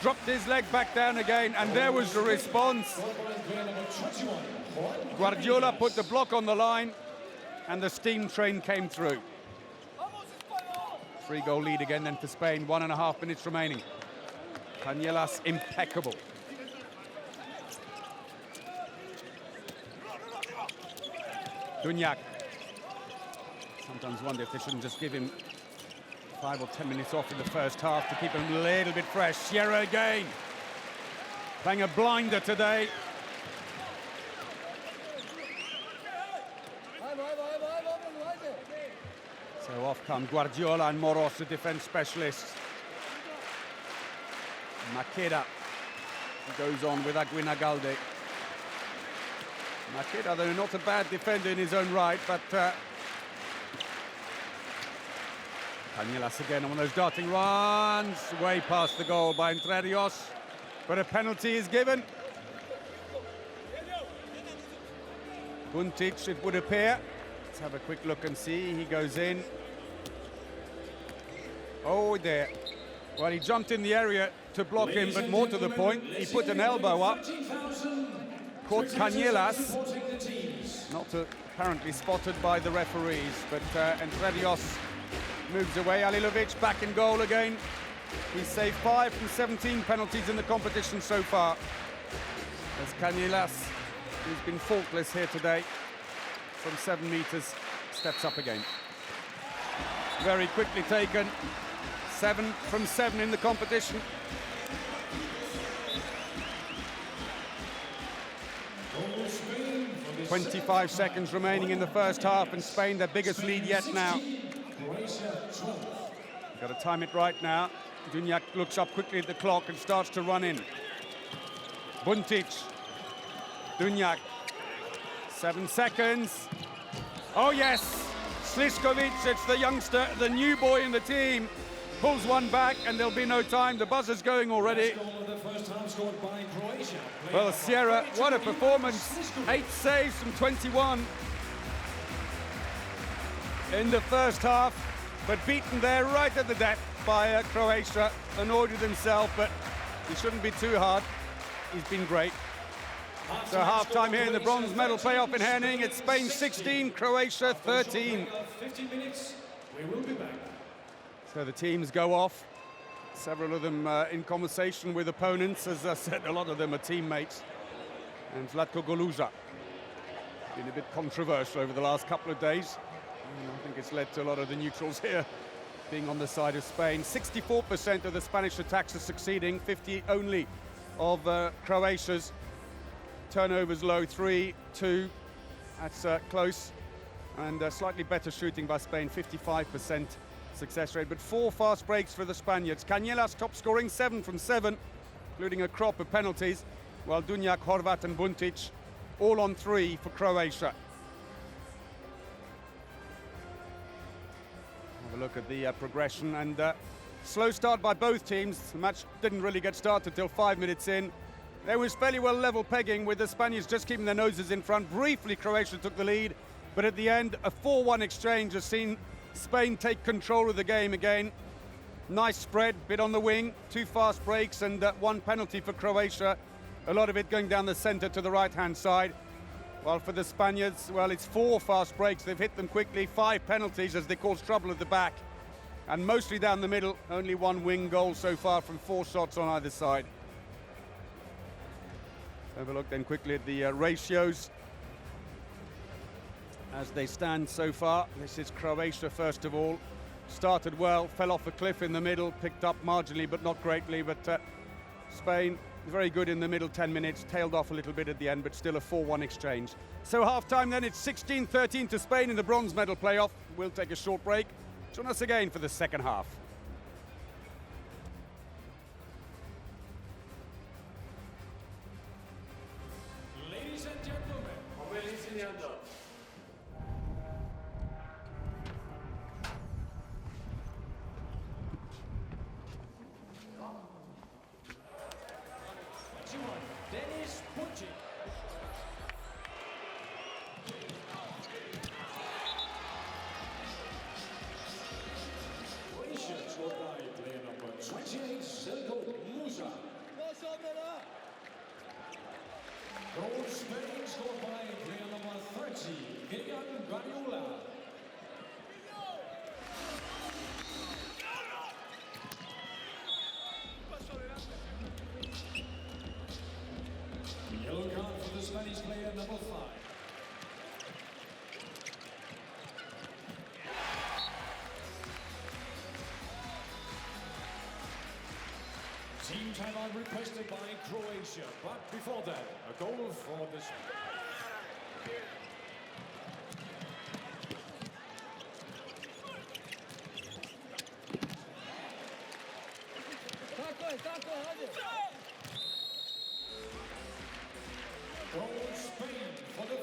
Dropped his leg back down again, and there was the response. Guardiola put the block on the line, and the steam train came through. 3-goal lead again then for Spain. 1.5 minutes remaining. Canielas impeccable. Dunjak. Sometimes wonder if they shouldn't just give him 5 or 10 minutes off in the first half to keep him a little bit fresh. Sierra again. Playing a blinder today. So off come Guardiola and Moros, the defense specialists. Makeda goes on with Aguinagalde. Makeda, though not a bad defender in his own right, but Cañelas again on one of those darting runs, way past the goal by Entre Rios, but a penalty is given. Buntic, it would appear. Let's have a quick look and see. He goes in. Oh, there. Well, he jumped in the area to block him, but more to the point, he put an elbow up. Caught Cañelas. Not apparently spotted by the referees, but Entre Rios moves away. Alilovic back in goal again. He's saved 5 from 17 penalties in the competition so far. As Cañelas, who's been faultless here today, from 7 meters, steps up again. Very quickly taken. 7 from 7 in the competition. Spain 25 seconds remaining in the first half, and Spain their biggest lead yet now. Got to time it right now. Dunjak looks up quickly at the clock and starts to run in. Buntic. Dunjak. 7 seconds. Oh yes! Sliskovic, it's the youngster, the new boy in the team. Pulls one back and there'll be no time. The buzzer's going already. Well, Sierra, what a performance. 8 saves from 21 in the first half, but beaten there right at the death by Croatia. Annoyed with himself, but he shouldn't be too hard. He's been great. So half-time here in the bronze medal playoff in Herning. It's Spain 16, Croatia 13. 15 minutes. We will be back. So the teams go off. Several of them in conversation with opponents. As I said, a lot of them are teammates. And Zlatko Goluza been a bit controversial over the last couple of days. And I think it's led to a lot of the neutrals here being on the side of Spain. 64% of the Spanish attacks are succeeding, 50 only of Croatia's. Turnovers low, 3-2. That's close. And slightly better shooting by Spain, 55% success rate. But 4 fast breaks for the Spaniards. Cañelas top scoring, 7 from 7, including a crop of penalties, while Dunjak, Horvat and Buntic all on 3 for Croatia. Have a look at the progression, and slow start by both teams. The match didn't really get started till 5 minutes in. There was fairly well level pegging, with the Spaniards just keeping their noses in front. Briefly, Croatia took the lead, but at the end, a 4-1 exchange has seen Spain take control of the game again. Nice spread, bit on the wing, 2 fast breaks and 1 penalty for Croatia. A lot of it going down the center to the right-hand side. While for the Spaniards, well, it's 4 fast breaks. They've hit them quickly, 5 penalties as they cause trouble at the back. And mostly down the middle, only 1 wing goal so far from 4 shots on either side. Have a look then quickly at the ratios as they stand so far. This is Croatia first of all. Started well, fell off a cliff in the middle, picked up marginally but not greatly, but Spain very good in the middle 10 minutes, tailed off a little bit at the end, but still a 4-1 exchange. So half-time then, it's 16-13 to Spain in the bronze medal playoff. We'll take a short break. Join us again for the second half. Ladies and gentlemen, Dennis Buntic. Croatia scored by player number 28, Željko Musa. Spain scored by player number 30, Gillian Guardiola. Yellow card for the Spanish player number 5. Team timeout requested by Croatia, but before that, a goal for the Spain for the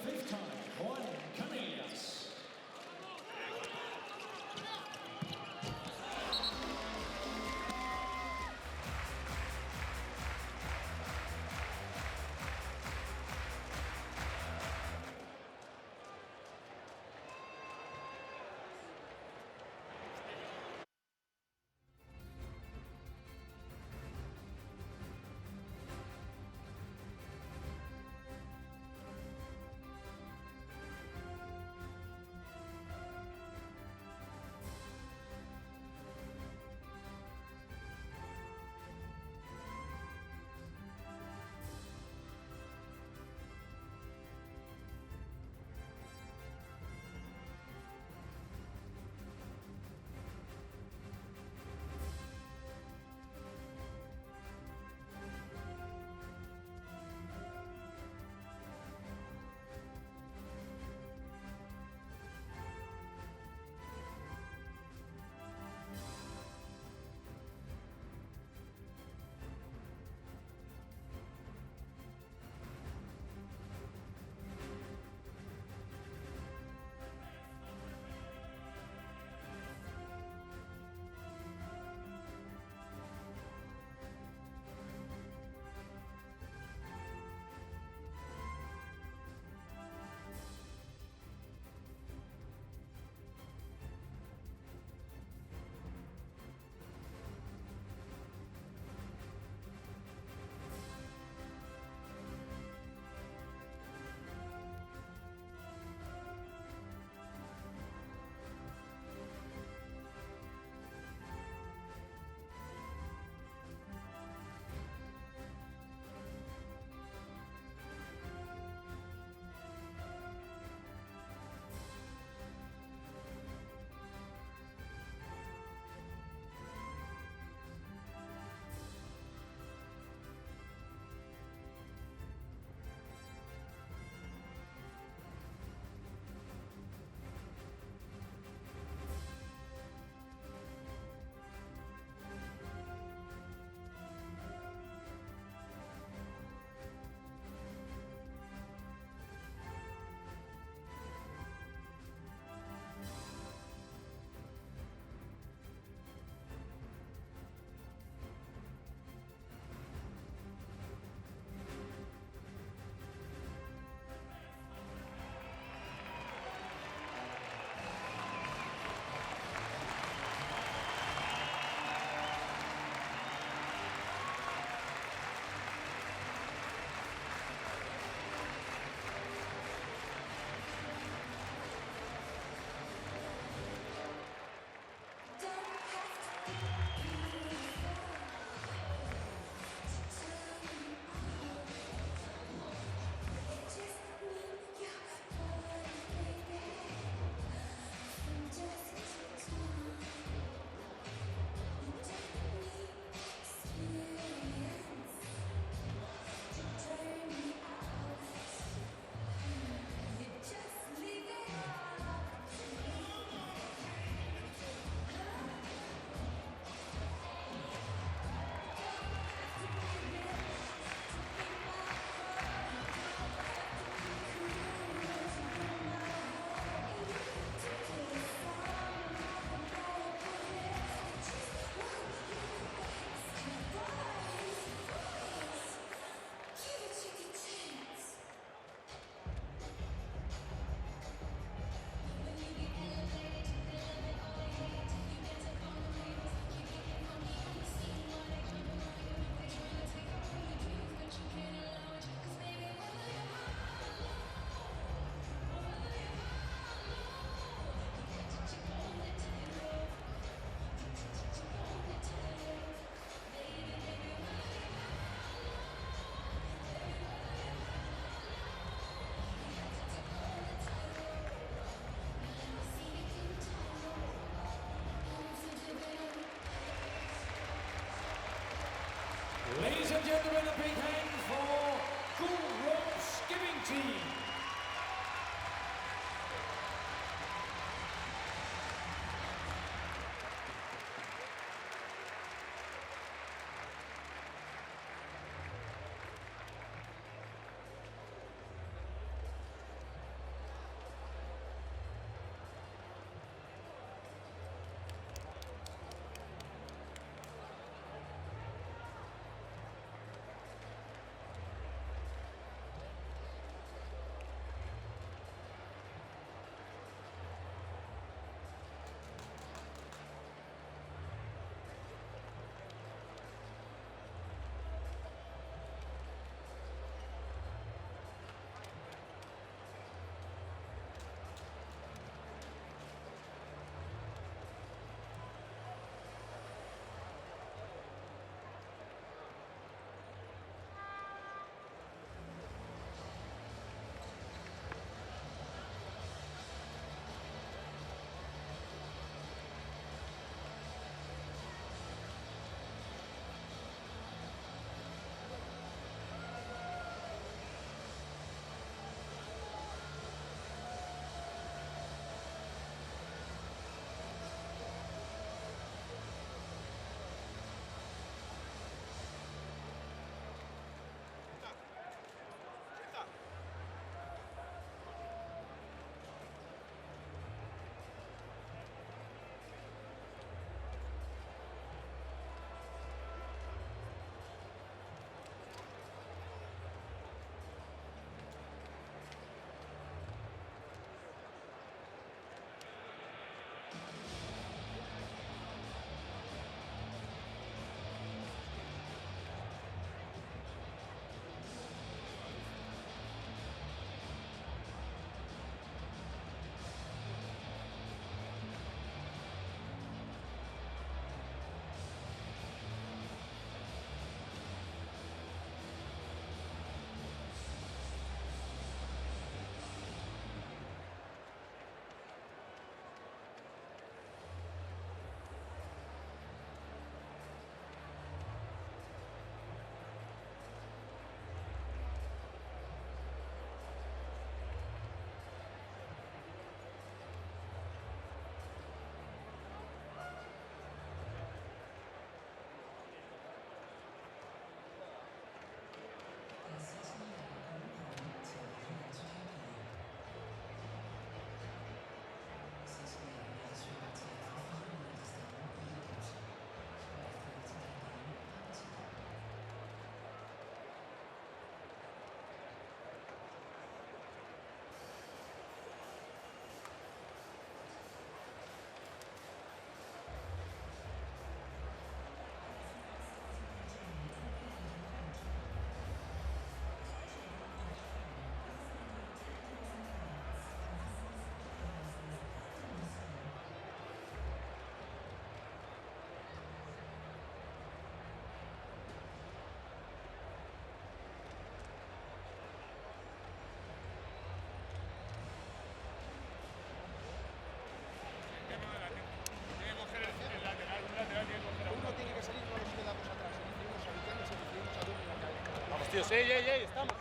ellos, estamos,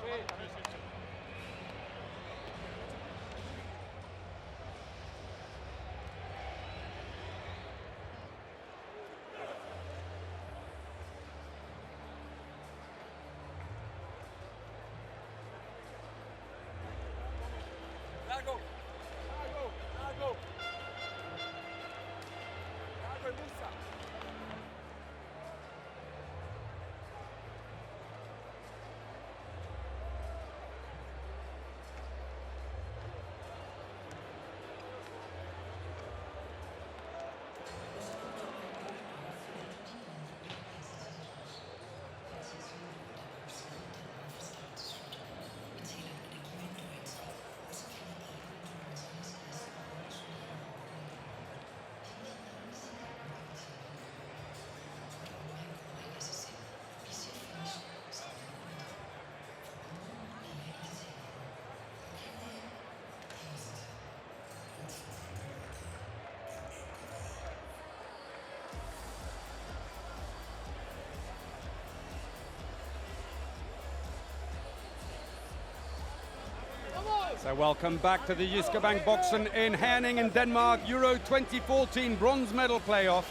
So welcome back to the Jyske Bank Boxen in Herning in Denmark, Euro 2014 bronze medal playoff.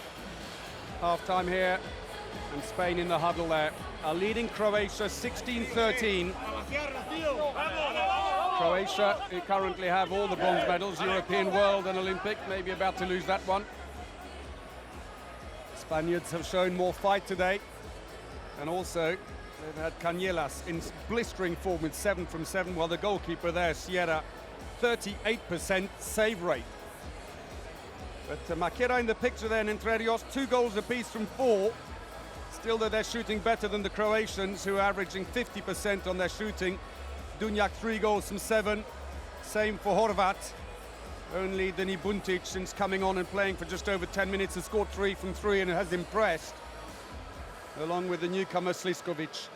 Half-time here, and Spain in the huddle there, are leading Croatia 16-13. Croatia, who currently have all the bronze medals, European, World and Olympic, maybe about to lose that one. Spaniards have shown more fight today, and also they've had Cañelas in blistering form with 7 from 7, while the goalkeeper there, Sierra, 38% save rate. But Maqueda in the picture there in Entre Rios, 2 goals apiece from 4. Still, though, they're shooting better than the Croatians, who are averaging 50% on their shooting. Dunjak 3 goals from 7. Same for Horvat. Only Dani Buntic, since coming on and playing for just over 10 minutes, has scored 3 from 3 and has impressed, along with the newcomer Sliskovic.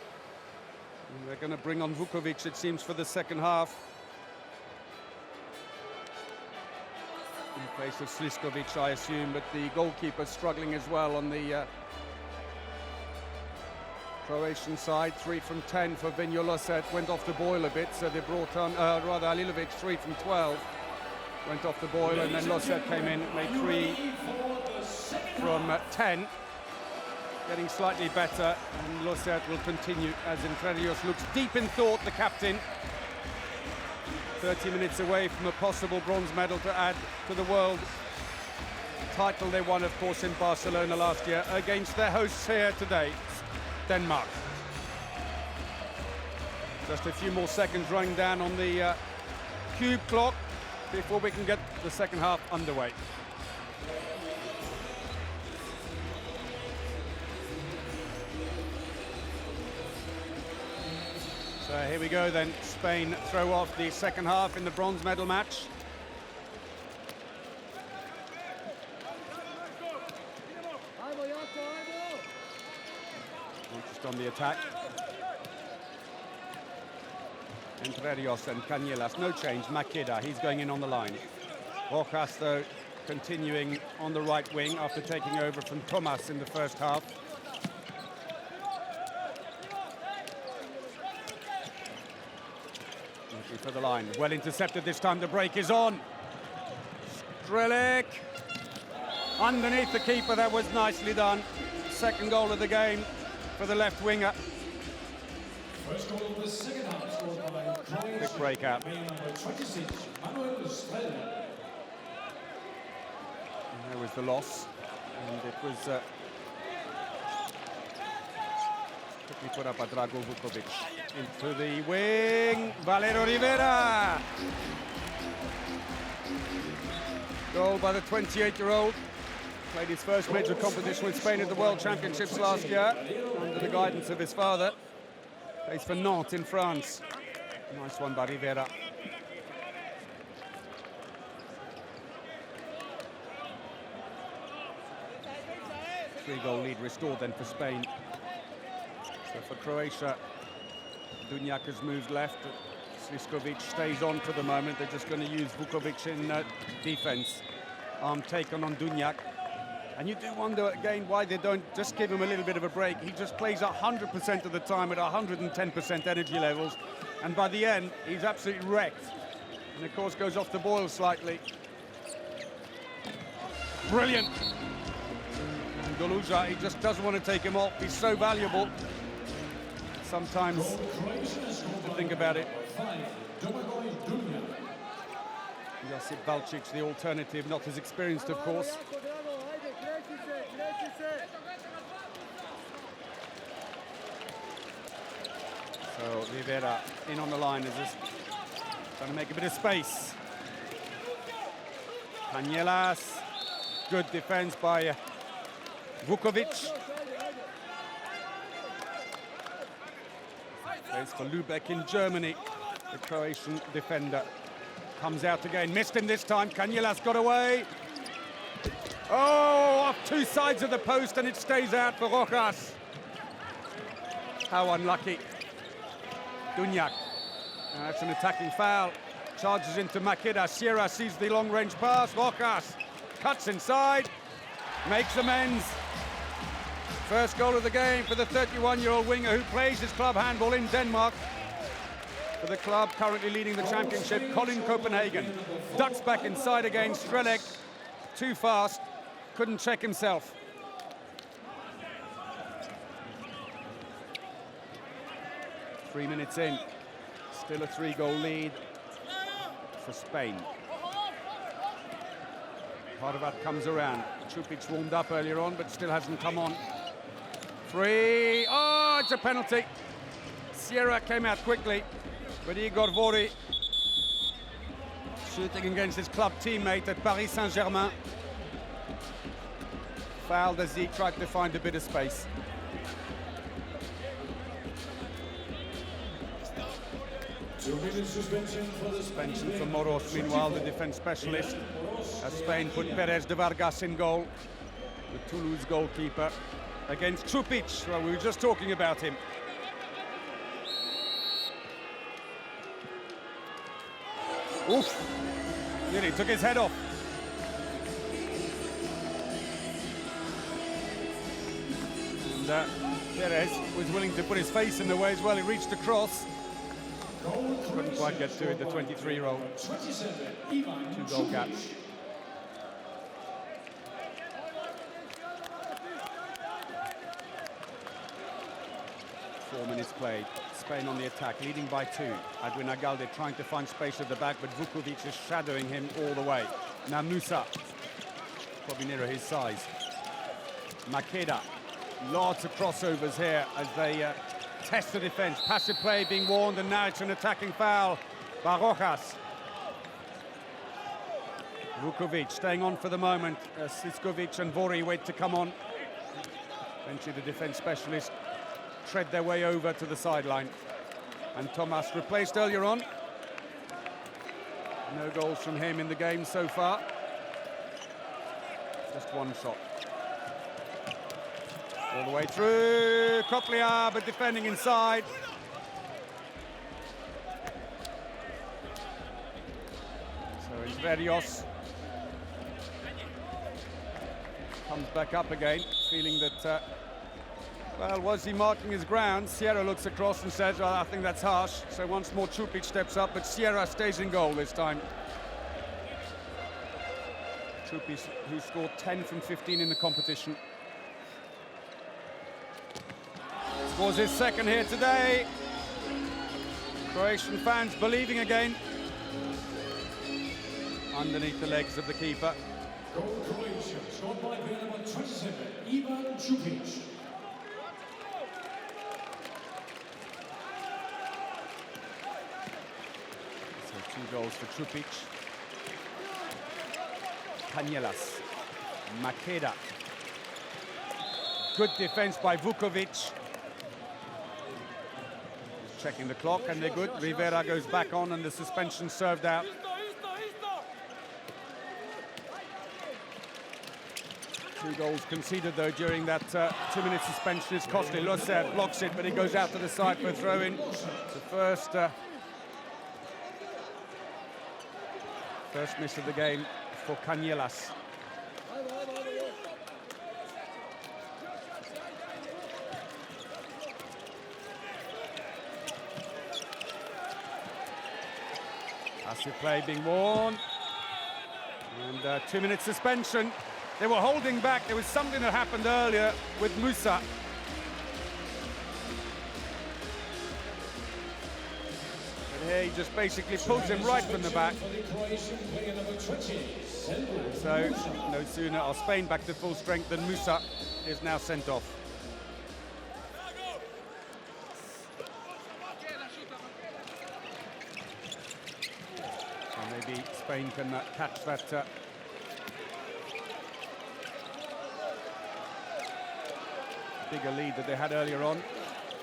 And they're going to bring on Vukovic, it seems, for the second half, in place of Sliskovic, I assume, but the goalkeeper struggling as well on the Croatian side. 3 from 10 for Vinjo Losset, went off the boil a bit, so they brought on, rather, Alilovic, 3 from 12. Went off the boil, and then Losset came in, made 3 from 10. Getting slightly better, and Losset will continue as Entre Rios looks deep in thought, the captain. 30 minutes away from a possible bronze medal to add to the world title they won, of course, in Barcelona last year against their hosts here today, Denmark. Just a few more seconds running down on the cube clock before we can get the second half underway. So here we go then, Spain throw off the second half in the bronze medal match. Just on the attack. Entre Rios and Cañelas, no change, Maqueda, he's going in on the line. Rojas, though, continuing on the right wing after taking over from Thomas in the first half. Looking for the line, well intercepted this time, the break is on. Strelic, underneath the keeper, that was nicely done. Second goal of the game for the left winger. First goal of the second half scored by Croatia. Big breakout. Number 26, Manuel Strelic. There was the loss, and it was quickly put up by Drago Vukovic. Into the wing, Valero Rivera! Goal by the 28-year-old. Played his first major competition with Spain at the World Championships last year, under the guidance of his father. Plays for Nantes in France. Nice one by Rivera. Three-goal lead restored then for Spain. So for Croatia, Dunjak has moved left. Sliskovic stays on for the moment. They're just going to use Vukovic in defense. Arm taken on Dunjak. And you do wonder again why they don't just give him a little bit of a break. He just plays 100% of the time at 110% energy levels, and by the end he's absolutely wrecked, and of course goes off the boil slightly. Brilliant. Doluja, he just doesn't want to take him off. He's so valuable. Sometimes to think about it. Josip Valcic, the alternative, not as experienced, of course. So Rivera in on the line is just trying to make a bit of space. Cañelas, good defense by Vukovic. Plays for Lübeck in Germany. The Croatian defender comes out again, missed him this time. Cañelas got away. Oh, off two sides of the post, and it stays out for Rojas. How unlucky. Dunjak. That's an attacking foul. Charges into Makeda. Sierra sees the long-range pass. Rojas cuts inside, makes amends. First goal of the game for the 31-year-old winger who plays his club handball in Denmark. For the club currently leading the championship, Colin Copenhagen. Ducks back inside again. Strelec, too fast, couldn't check himself. Three minutes in, still a 3-goal lead for Spain. Horvat comes around. Čupić warmed up earlier on, but still hasn't come on. Free. Oh, it's a penalty. Sierra came out quickly, but Igor Vori shooting against his club teammate at Paris Saint-Germain. Fouled as he tried to find a bit of space. Suspension for Moros, meanwhile, the defense specialist. As Spain put Perez de Vargas in goal, the Toulouse goalkeeper, against Čupić. Well, we were just talking about him. Oof! Nearly took his head off. And Perez was willing to put his face in the way as well. He reached across. Couldn't quite get to it, the 23-year-old. 2-goal gap. Four minutes played. Spain on the attack, leading by 2. Aguinalde trying to find space at the back, but Vukovic is shadowing him all the way. Now Musa, probably nearer his size. Makeda, lots of crossovers here as they test the defense. Passive play being warned, and now it's an attacking foul by Rojas. Vukovic staying on for the moment. Sliskovic and Vori wait to come on. Eventually the defense specialist tread their way over to the sideline. And Thomas replaced earlier on. No goals from him in the game so far. Just one shot. All the way through, Cochlear, but defending inside. So it's Verios. Comes back up again, feeling that, well, was he marking his ground? Sierra looks across and says, well, I think that's harsh. So once more Čupić steps up, but Sierra stays in goal this time. Čupić, who scored 10 from 15 in the competition. Scores his second here today. Croatian fans believing again. Underneath the legs of the keeper. Goal Croatia, scored by player number 27, Ivan Čupić. So 2 goals for Čupić. Cañelas. Makeda. Good defense by Vukovic. Checking the clock, and they're good. Rivera goes back on, and the suspension served out. Two goals conceded, though, during that 2-minute suspension. It's costly. Loser blocks it, but he goes out to the side for a throw-in. The first miss of the game for Cañelas. Passive play being worn. And 2-minute suspension. They were holding back. There was something that happened earlier with Musa. But here he just basically pulls him right from the back. So no sooner are Spain back to full strength than Musa is now sent off. So maybe Spain can catch that bigger lead that they had earlier on.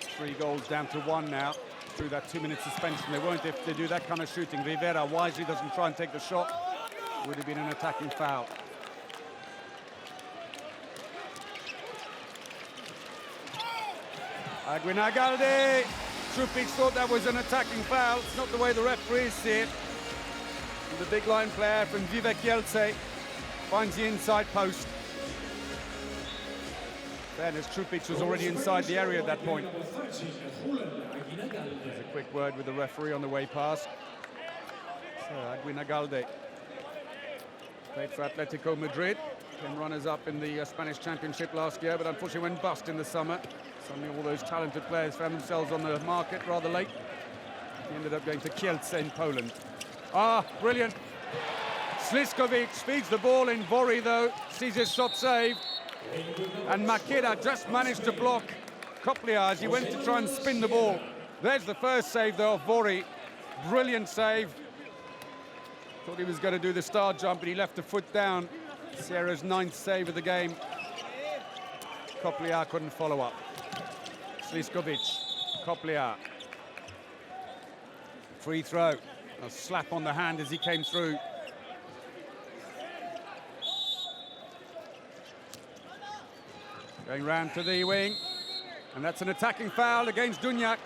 3 goals down to 1 now through that 2-minute suspension. They won't if they do that kind of shooting. Rivera wisely doesn't try and take the shot. Would have been an attacking foul. Aguinalde. Trupic thought that was an attacking foul. It's not the way the referees see it. And the big line player from Jyske Kielce finds the inside post. Fairness, Trupic was already inside the area at that point. There's a quick word with the referee on the way past. So Aguinalde played for Atletico Madrid, came runners-up in the Spanish Championship last year, but unfortunately went bust in the summer. Suddenly all those talented players found themselves on the market rather late. He ended up going to Kielce in Poland. Ah, brilliant. Sliskovic feeds the ball in. Vori, though, sees his shot saved. And Makeda just managed to block Koplia as he went to try and spin the ball. There's the first save, though, of Vori. Brilliant save. Thought he was going to do the star jump, but he left the foot down. Sierra's 9th save of the game. Koplia couldn't follow up. Sliskovic, Koplia. Free throw. A slap on the hand as he came through. Going round to the wing. And that's an attacking foul against Dunjak.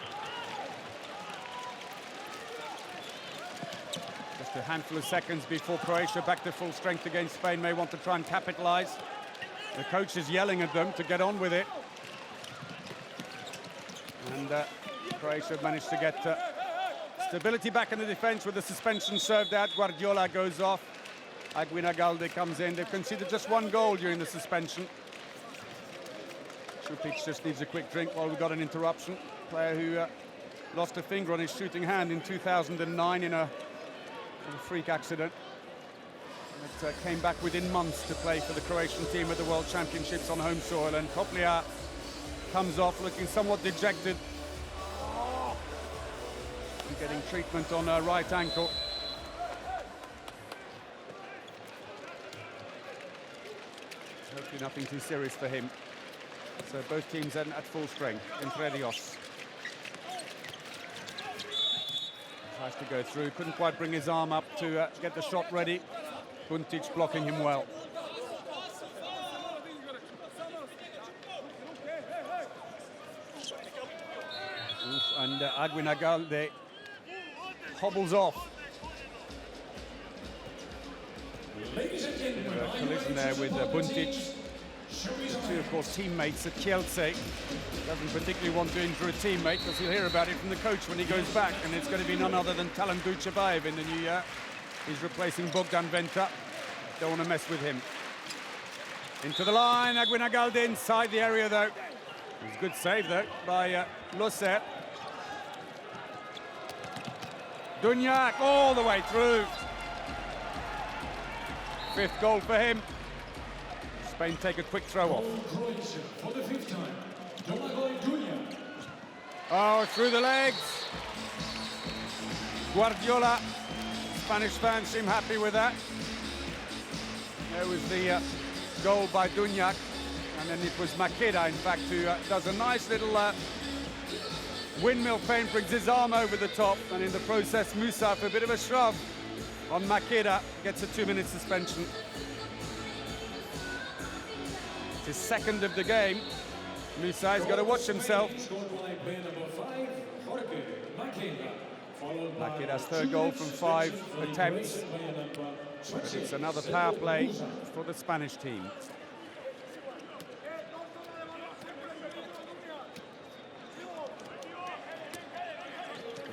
Just a handful of seconds before Croatia back to full strength against Spain may want to try and capitalise. The coach is yelling at them to get on with it. And Croatia managed to get stability back in the defence with the suspension served out. Guardiola goes off. Aguinalde comes in. They've conceded just 1 goal during the suspension. Trupic just needs a quick drink while we've got an interruption. Player who lost a finger on his shooting hand in 2009 in a freak accident. It came back within months to play for the Croatian team at the World Championships on home soil. And Koplia comes off looking somewhat dejected. And getting treatment on her right ankle. Hopefully nothing too serious for him. So both teams at full strength. Entre Rios. Tries to go through, couldn't quite bring his arm up to get the shot ready. Buntic blocking him well. And Aguinalde hobbles off. A collision there with Buntic. The 2, of course, teammates at Kielce. Doesn't particularly want to injure a teammate because he'll hear about it from the coach when he goes back, and it's going to be none other than Talan Ducebaev in the new year. He's replacing Bogdan Venta. Don't want to mess with him. Into the line, Aguinalde inside the area though. It was a good save though by Loser. Dunjak all the way through. 5th goal for him. Spain take a quick throw off. For the 5th time, oh, through the legs. Guardiola. Spanish fans seem happy with that. There was the goal by Dunjak, and then it was Makeda, in fact, who does a nice little windmill feint, brings his arm over the top, and in the process, Musa, for a bit of a shove on Makeda, gets a 2-minute suspension. It's his 2nd of the game. Musa's got to watch himself. Makeda's 3rd goal from 5 attempts. But it's another power play for the Spanish team.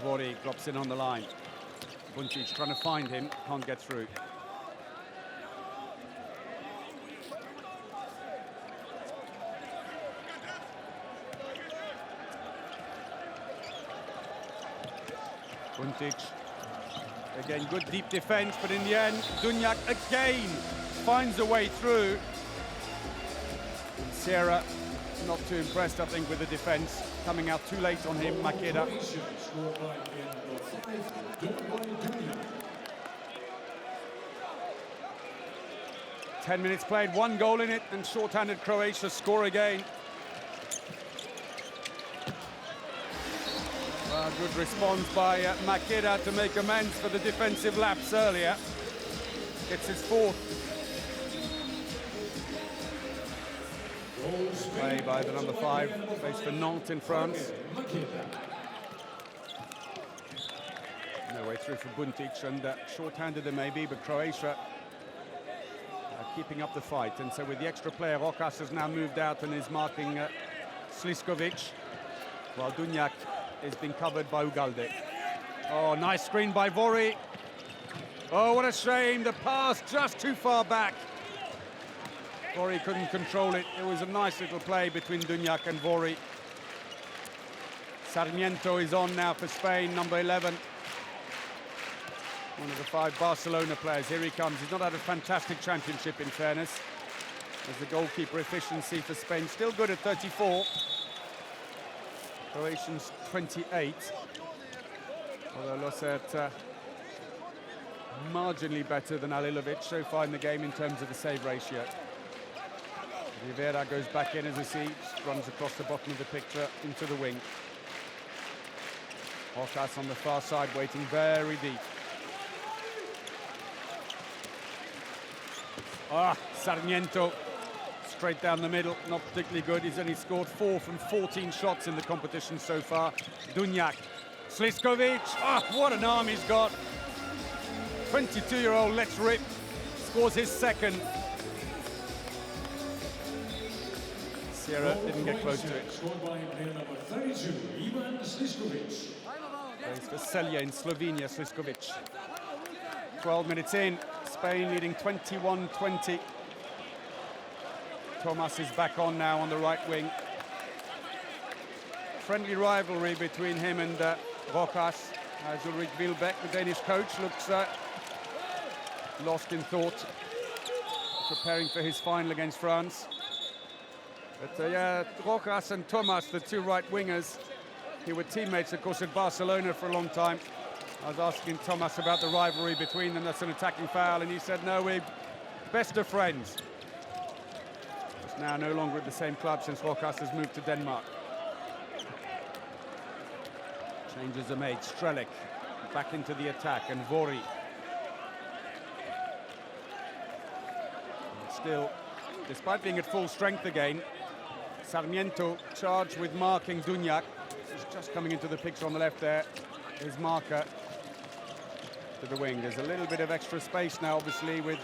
Vori drops in on the line. Buntic trying to find him, can't get through. Buntic, again, good deep defense, but in the end, Dunjak again finds a way through. And Sierra, not too impressed, I think, with the defense. Coming out too late on him, Makeda. 10 minutes played, 1 goal in it, and short-handed Croatia score again. Good response by Makeda to make amends for the defensive lapse earlier. It's his 4th. Play by the number 5, plays for Nantes in France. No way through for Buntic, and short-handed it may be, but Croatia keeping up the fight. And so with the extra player, Rokas has now moved out and is marking Sliskovic, while Dunjak is being covered by Ugalde. Oh, nice screen by Vori. Oh, what a shame, the pass just too far back. Vori couldn't control it. It was a nice little play between Dunjak and Vori. Sarmiento is on now for Spain, number 11. One of the 5 Barcelona players. Here he comes. He's not had a fantastic championship, in fairness, as the goalkeeper efficiency for Spain still good at 34. Croatians 28. Although Losert marginally better than Alilovic so far in the game in terms of the save ratio. Rivera goes back in as a siege, runs across the bottom of the picture into the wing. Rokas on the far side, waiting very deep. Sarmiento, straight down the middle, not particularly good. He's only scored 4 from 14 shots in the competition so far. Dunjak, Sliskovic, what an arm he's got. 22-year-old Let's Rip scores his 2nd. Sierra didn't get close to it. Scored by player number 32, Ivan Sliskovic. Plays for Celje in Slovenia, Sliskovic. 12 minutes in, Spain leading 21-20. Thomas is back on now on the right wing. Friendly rivalry between him and Rokas, as Ulrik Wilbeck, the Danish coach, looks lost in thought, preparing for his final against France. But yeah, Rokas and Thomas, the 2 right wingers, they were teammates, of course, at Barcelona for a long time. I was asking Thomas about the rivalry between them. That's an attacking foul, and he said, no, we're best of friends. He's now no longer at the same club since Rokas has moved to Denmark. Changes are made. Strelec back into the attack, and Vori. And still, despite being at full strength again, Sarmiento charged with marking Dunjak. He's just coming into the picture on the left there. His marker to the wing. There's a little bit of extra space now, obviously, with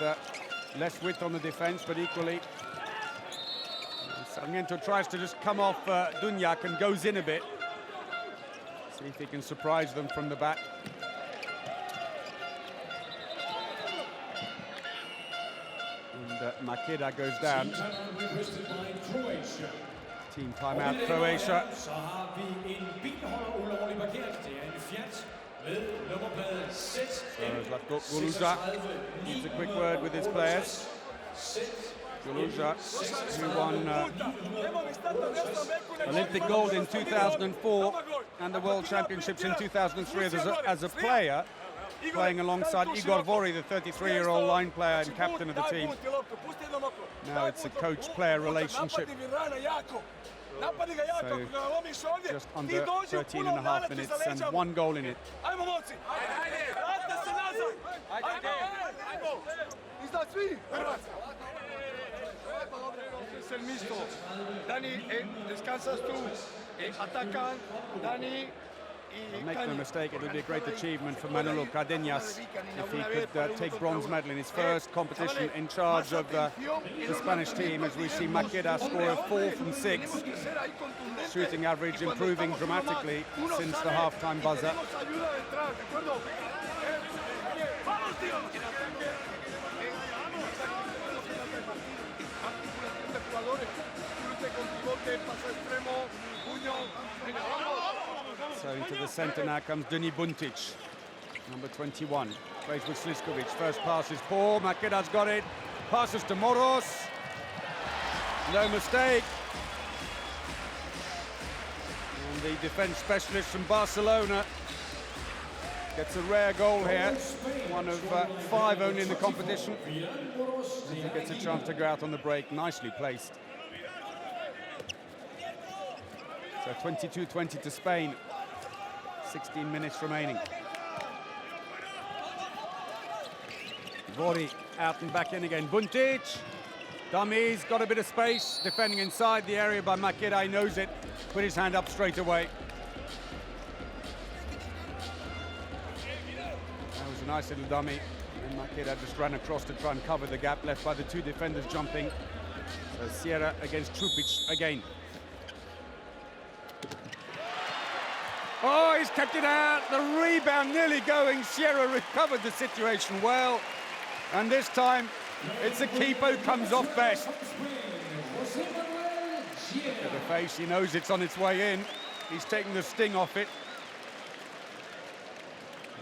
less width on the defense, but equally Sarmiento tries to just come off Dunjak and goes in a bit. See if he can surprise them from the back. And Makeda goes down. Team timeout, Croatia. Zlatko Goluza needs a quick word with his players. Goluza, who won Olympic gold in 2004 and the World Championships in 2003 as a player, playing alongside Igor Vori, the 33-year-old line player and captain of the team. Now it's a coach-player relationship. So just under 13.5 minutes and 1 goal in it. Make no mistake, it would be a great achievement for Manolo Cardenas if he could take bronze medal in his first competition in charge of the Spanish team, as we see Makeda score a 4 from 6. Shooting average improving dramatically since the half-time buzzer. So into the centre now comes Deni Buntic, number 21. Plays with Sliskovic. First pass is poor. Makeda's got it. Passes to Moros. No mistake. And the defence specialist from Barcelona gets a rare goal here. One of 5 only in the competition. He gets a chance to go out on the break. Nicely placed. So 22-20 to Spain. 16 minutes remaining. Vori out and back in again. Buntic. Dummies, got a bit of space. Defending inside the area by Makeda. He knows it. Put his hand up straight away. That was a nice little dummy. And Makeda just ran across to try and cover the gap left by the 2 defenders jumping. So Sierra against Trupic again. Oh, he's kept it out. The rebound nearly going. Sierra recovered the situation well. And this time, it's the keeper who comes off best. Look at the face, he knows it's on its way in. He's taking the sting off it.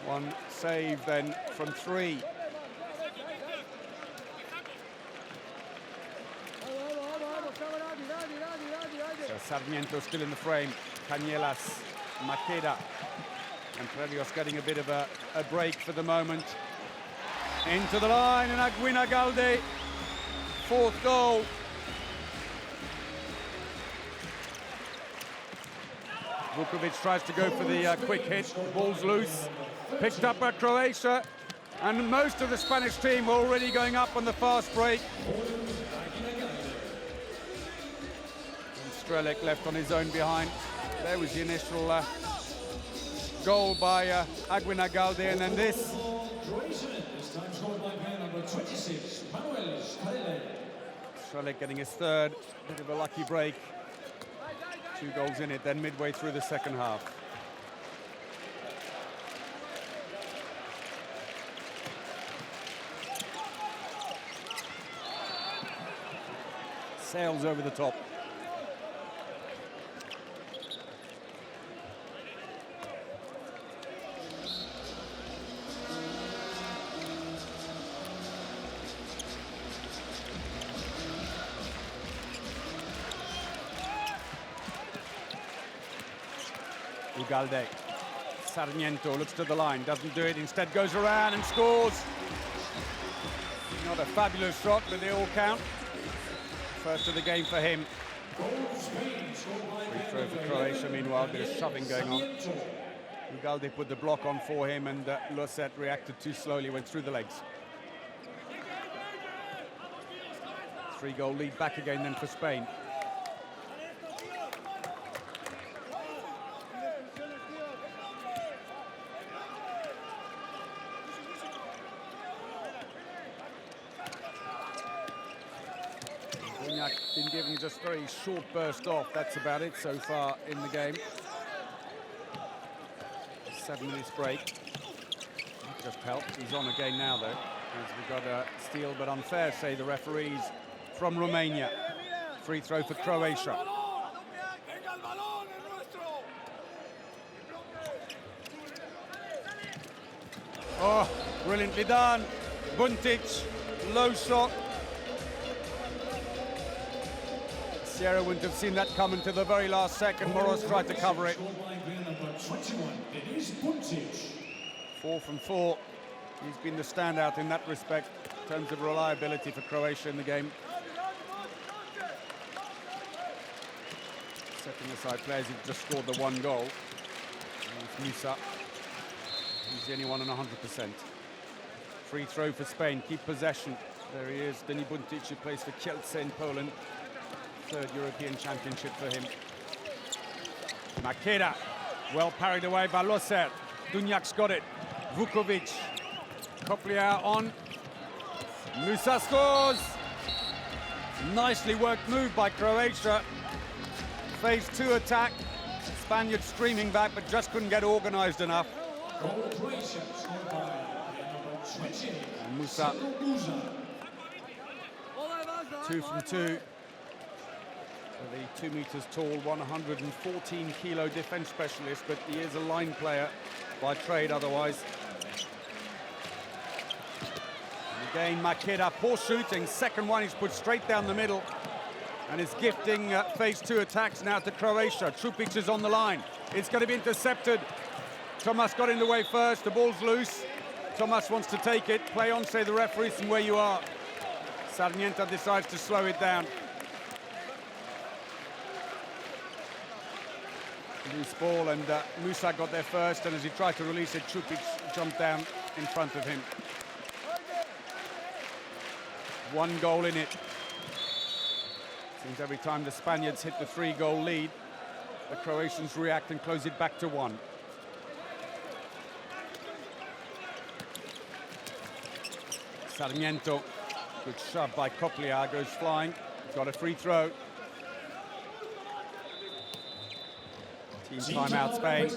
One save then from 3. So Sarmiento still in the frame. Cañelas, Makeda. And Prelios getting a bit of a break for the moment. Into the line, and Aguinagalde, 4th goal. Vukovic tries to go for the quick hit. The ball's loose. Picked up by Croatia. And most of the Spanish team were already going up on the fast break. And Strelec left on his own behind. There was the initial goal by Aguinagalde, and then this. Strelec getting his 3rd, bit of a lucky break. 2 goals in it then midway through the second half. Sails over the top. Ugalde. Sarmiento looks to the line, doesn't do it, instead goes around and scores. Not a fabulous shot, but they all count. First of the game for him. Free throw for Croatia, meanwhile, a bit of shoving going on. Ugalde put the block on for him, and Losset reacted too slowly, went through the legs. 3-goal lead back again then for Spain. Been given just very short burst off. That's about it so far in the game. 7 minutes break. That just helped. He's on again now, though. As we got a steal, but unfair, say the referees from Romania. Free throw for Croatia. Oh, brilliantly done. Buntic, low shot. Sierra wouldn't have seen that come until the very last second. Moros tried to cover it. 4 from 4. He's been the standout in that respect in terms of reliability for Croatia in the game. Setting aside players who've just scored the 1 goal. It's Musa. He's the only one on 100%. Free throw for Spain. Keep possession. There he is. Deni Buntic, who plays for Kielce in Poland. 3rd European Championship for him. Makeda, well parried away by Losser. Dunyak's got it. Vukovic. Koplia on. Musa scores. Nicely worked move by Croatia. Phase 2 attack. Spaniards streaming back, but just couldn't get organised enough. Goal Croatia, scored by number And Musa, 2 from 2. The 2 meters tall, 114 kilo defense specialist, but he is a line player by trade otherwise. And again, Makeda, poor shooting. Second one, he's put straight down the middle. And is gifting phase 2 attacks now to Croatia. Trupic is on the line. It's going to be intercepted. Tomas got in the way first. The ball's loose. Tomas wants to take it. Play on, say the referees, from where you are. Sarmiento decides to slow it down. Loose ball, and Musa got there first, and as he tried to release it, Trupic jumped down in front of him. 1 goal in it. Seems every time the Spaniards hit the 3-goal lead, the Croatians react and close it back to 1. Sarmiento, good shove by Copliar, goes flying. Got a free throw. Team timeout, Spain.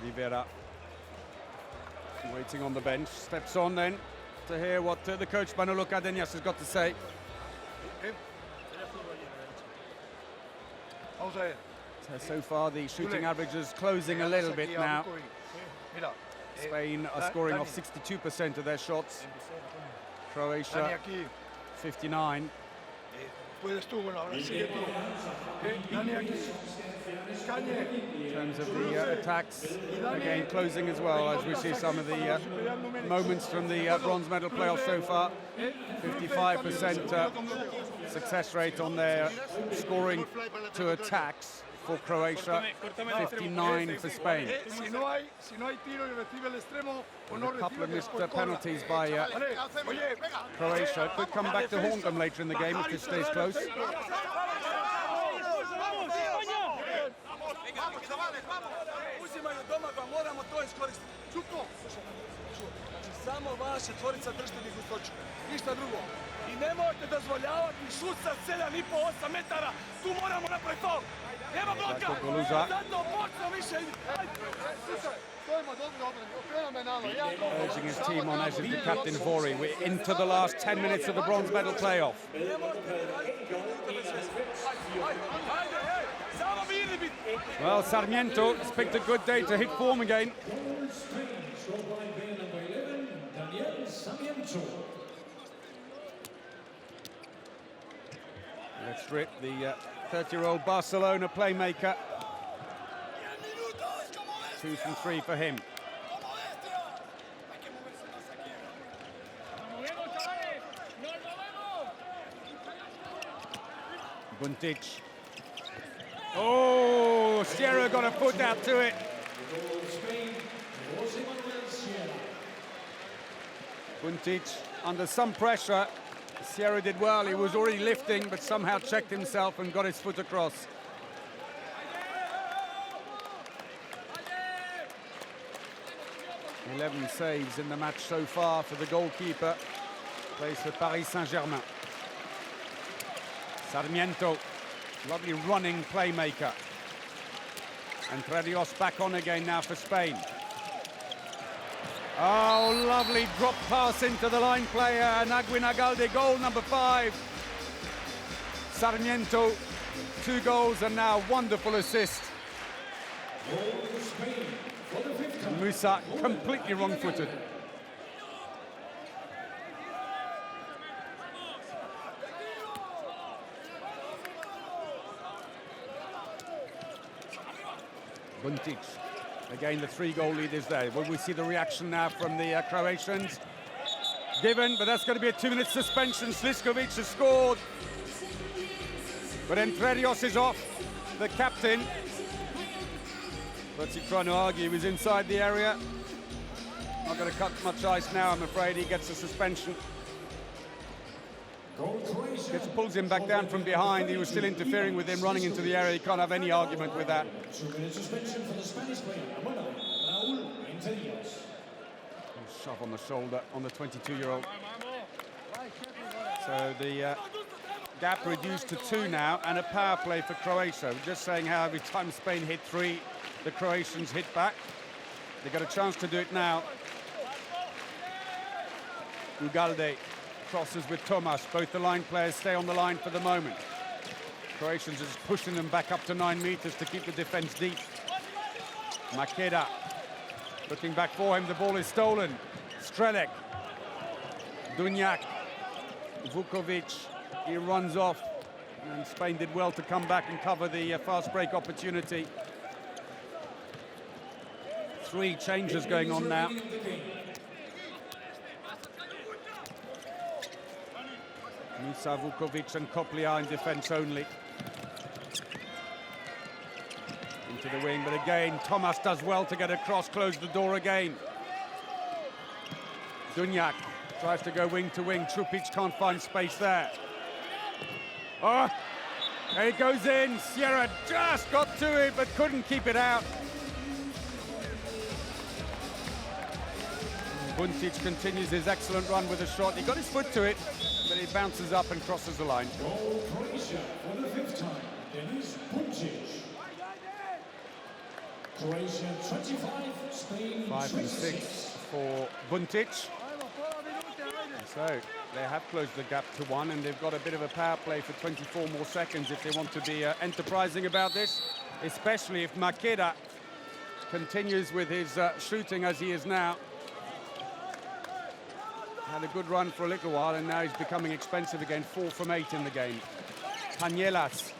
Oliveira waiting on the bench, steps on then to hear what the coach Manolo Cardenas has got to say. So far the shooting average is closing a little bit now. Spain are scoring off 62% of their shots. Croatia 59. In terms of the attacks, again closing as well, as we see some of the moments from the bronze medal playoff so far. 55% success rate on their scoring to attacks for Croatia, 59 for Spain. And a couple of missed penalties by Croatia. Could come back to haunt them later in the game if this stays close. Samo vaša tvorica držite mi gustoću, ništa drugo. I nemojte dozvoljavati šut sa 7,5-8 metara, tu moramo napraviti faul. Nema bloka, zato počno više. Urging his team on, as is the captain Vori. We're into the last 10 minutes of the bronze medal playoff. Well, Sarmiento has picked a good day to hit form again. Let's rip the 30-year-old Barcelona playmaker. 2 from 3 for him. Buntic. Oh, Sierra got a foot out to it. Buntic under some pressure. Sierra did well. He was already lifting, but somehow checked himself and got his foot across. "11 saves in the match so far for the goalkeeper. Plays for Paris Saint-Germain. Sarmiento, lovely running playmaker. And Tredios back on again now for Spain. Oh, lovely drop pass into the line player, Naguinagalde, goal number 5. Sarmiento, 2 goals and now wonderful assist. And Musa completely wrong-footed. Buntic. Again, the 3-goal lead is there. Will we see the reaction now from the Croatians? Given, but that's going to be a 2-minute suspension. Sliskovic has scored. But Tredios is off, the captain. What's he trying to argue? He was inside the area. Not going to cut much ice now, I'm afraid. He gets a suspension. Pulls him back down from behind. He was still interfering with him, running into the area. He can't have any argument with that. Shove on the shoulder on the 22-year-old. So the gap reduced to 2 now, and a power play for Croatia. We're just saying how every time Spain hit 3, the Croatians hit back. They got a chance to do it now. Ugalde crosses with Tomas. Both the line players stay on the line for the moment. Croatians is pushing them back up to 9 meters to keep the defense deep. Makeda looking back for him. The ball is stolen. Strelec. Dunjak. Vukovic. He runs off. And Spain did well to come back and cover the fast break opportunity. 3 changes going on now. Musa, Vukovic and Koplia in defense only. Into the wing, but again, Tomas does well to get across, close the door again. Dunjak tries to go wing to wing. Trupic can't find space there. Oh, there it goes in. Sierra just got to it, but couldn't keep it out. Buntic continues his excellent run with a shot. He got his foot to it, but he bounces up and crosses the line. Goal Croatia for the 5th time, Denis Buntic. Croatia 25, Spain 5 and 6 for Buntic. So they have closed the gap to 1, and they've got a bit of a power play for 24 more seconds if they want to be enterprising about this, especially if Makeda continues with his shooting as he is now. Had a good run for a little while, and now he's becoming expensive again. 4 from 8 in the game. Cañelas.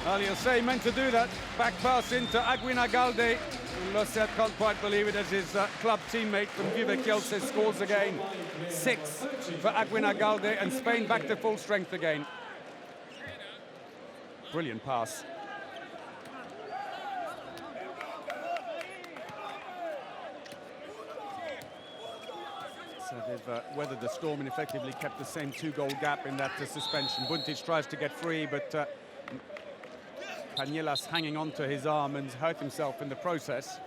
Well, you'll say he meant to do that. Back pass into Aguinagalde. Losset can't quite believe it as his club teammate from Vive Kielce scores again. 6 for Aguinagalde, and Spain back to full strength again. Brilliant pass. So they've weathered the storm and effectively kept the same 2-goal gap in that suspension. Buntic tries to get free, but Cañelas hanging on to his arm and hurt himself in the process.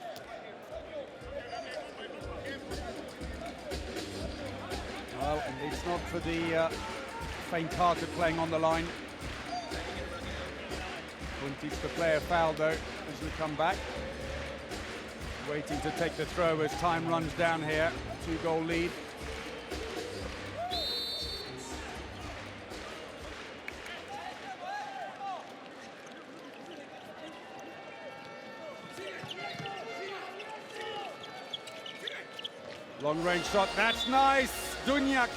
Well, it's not for the faint-hearted playing on the line. Buntic, the player fouled though, as we come back. Waiting to take the throw as time runs down here. 2-goal lead. Long range shot, that's nice! Dunjak.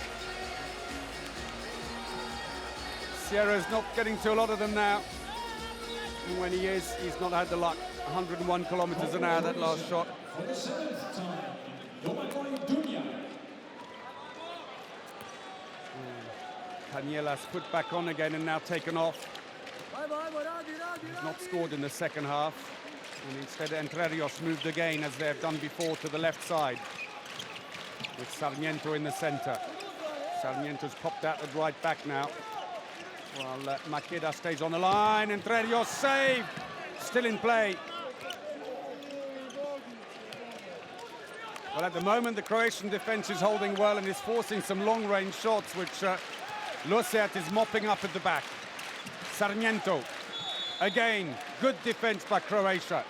Sierra's not getting to a lot of them now. And when he is, he's not had the luck. 101 kilometers an hour, that last shot. For the 7th time, Dunjak. Cañelas put back on again and now taken off. He's not scored in the second half. And instead, Entre Rios moved again, as they have done before, to the left side. With Sarmiento in the center. Sarmiento's popped out at right back now. While Makeda stays on the line. Entre Rios saved. Still in play. Well, at the moment, the Croatian defense is holding well and is forcing some long-range shots, which Losset is mopping up at the back. Sarmiento. Again, good defense by Croatia.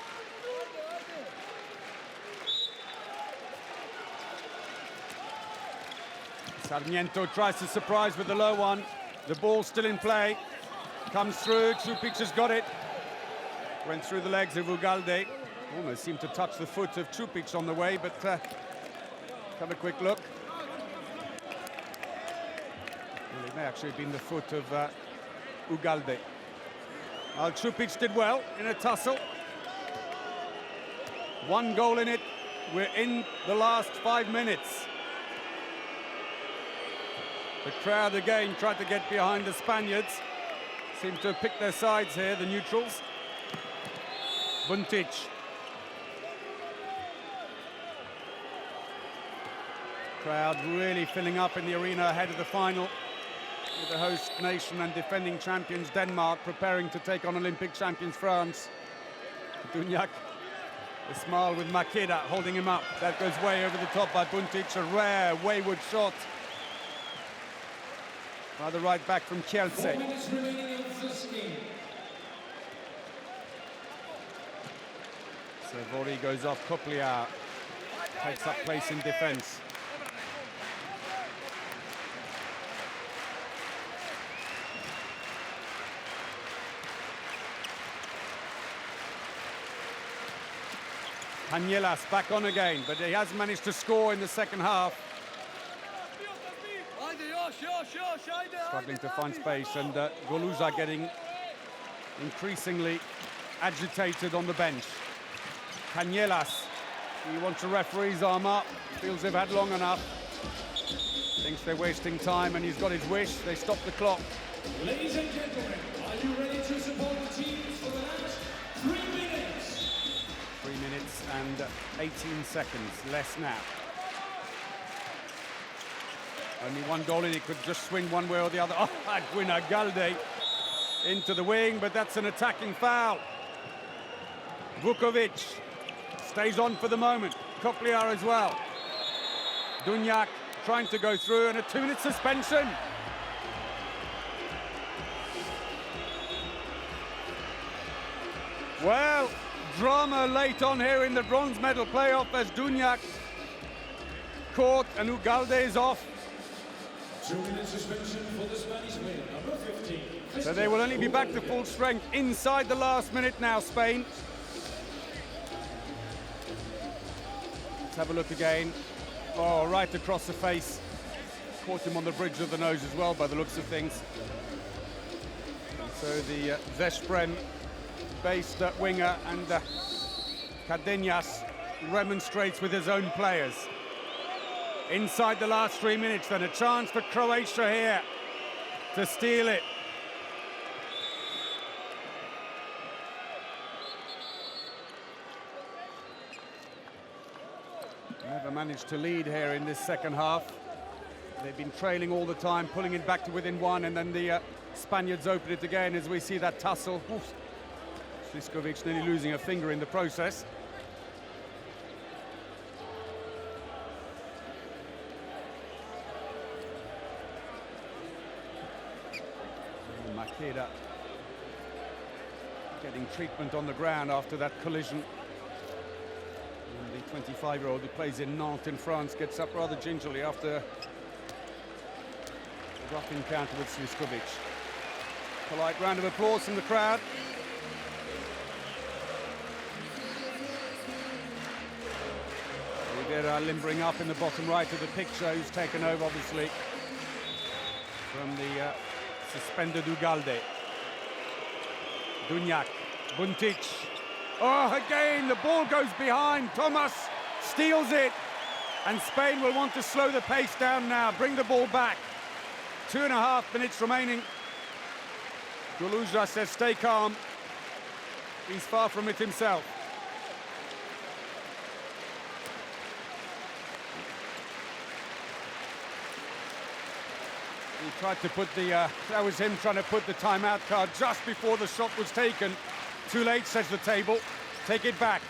Sarmiento tries to surprise with the low one. The ball still in play. Comes through. Trupic has got it. Went through the legs of Ugalde. Almost seemed to touch the foot of Trupic on the way, but have a quick look. Well, it may actually have been the foot of Ugalde. Well, Trupic did well in a tussle. 1 goal in it. We're in the last 5 minutes. The crowd again tried to get behind the Spaniards. Seem to have picked their sides here, the neutrals. Buntic. Crowd really filling up in the arena ahead of the final, with the host nation and defending champions Denmark preparing to take on Olympic champions France. Dunjak, a smile with Makeda holding him up. That goes way over the top by Buntic, a rare wayward shot. By the right back from Kielce. 4 minutes remaining in this game. So Vori goes off, Koplia takes up place in defence. Canielas back on again, but he has managed to score in the second half. Struggling to find space, and Goluza getting increasingly agitated on the bench. Canielas, he wants to referee's arm up, feels they've had long enough. Thinks they're wasting time, and he's got his wish. They stop the clock. Ladies and gentlemen, are you ready to support the teams for the last 3 minutes? 3 minutes and 18 seconds, less now. Only one goal in, it could just swing one way or the other. Oh, Adwina Galde into the wing, but that's an attacking foul. Vukovic stays on for the moment. Koplia as well. Dunjak trying to go through, and a 2-minute suspension. Well, drama late on here in the bronze medal playoff as Dunjak caught and Ugalde is off. 2-minute suspension for the Spanish player, number 15. So they will only be back to full strength inside the last minute now, Spain. Let's have a look again. Oh, right across the face. Caught him on the bridge of the nose as well, by the looks of things. And so the Zesprem-based winger and Cardenas remonstrates with his own players. Inside the last 3 minutes, then a chance for Croatia here to steal it. Never managed to lead here in this second half. They've been trailing all the time, pulling it back to within one, and then the Spaniards open it again as we see that tussle. Sliskovic nearly losing a finger in the process. Makeda getting treatment on the ground after that collision. And the 25-year-old who plays in Nantes in France gets up rather gingerly after a rough encounter with Sliskovic. Polite round of applause from the crowd. Rivera limbering up in the bottom right of the picture, who's taken over obviously from the suspended Ugalde. Dunjak, Buntic. Oh, again, the ball goes behind. Thomas steals it. And Spain will want to slow the pace down now, bring the ball back. 2.5 minutes remaining. Goluza says, stay calm. He's far from it himself. He tried to put the, that was him trying to put the timeout card just before the shot was taken. Too late, says the table. Take it back.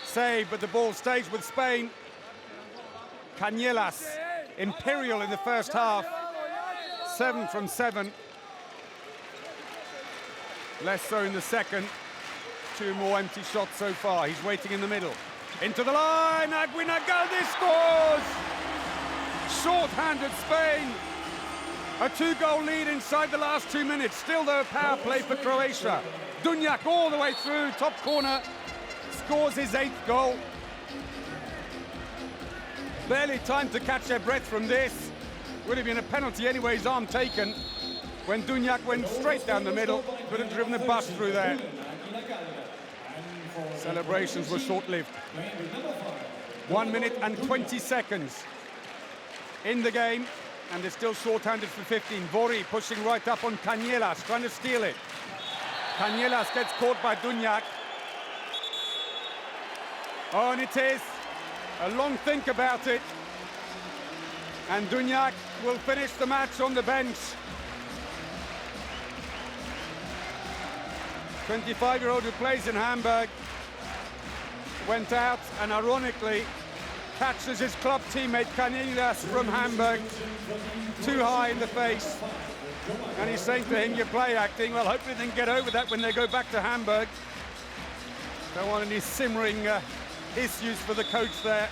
Save, but the ball stays with Spain. Canielas, imperial in the first half. 7 from 7. Less so in the second. 2 more empty shots so far. He's waiting in the middle. Into the line, Adwina Galde scores! Short-handed Spain. A 2-goal lead inside the last 2 minutes. Still though, power play for Croatia. Dunjak all the way through, top corner. Scores his 8th goal. Barely time to catch their breath from this. Would have been a penalty anyway, his arm taken. When Dunjak went straight down the middle, could have driven a bus through there. Celebrations were short-lived. 1 minute and 20 seconds in the game, and they're still short-handed for 15. Vori pushing right up on Canielas, trying to steal it. Canielas gets caught by Dunjak. Oh, and it is a long think about it. And Dunjak will finish the match on the bench. 25-year-old who plays in Hamburg went out and ironically catches his club teammate Canielas from Hamburg too high in the face. And he's saying to him, you're play acting. Well, hopefully they can get over that when they go back to Hamburg. Don't want any simmering issues for the coach there.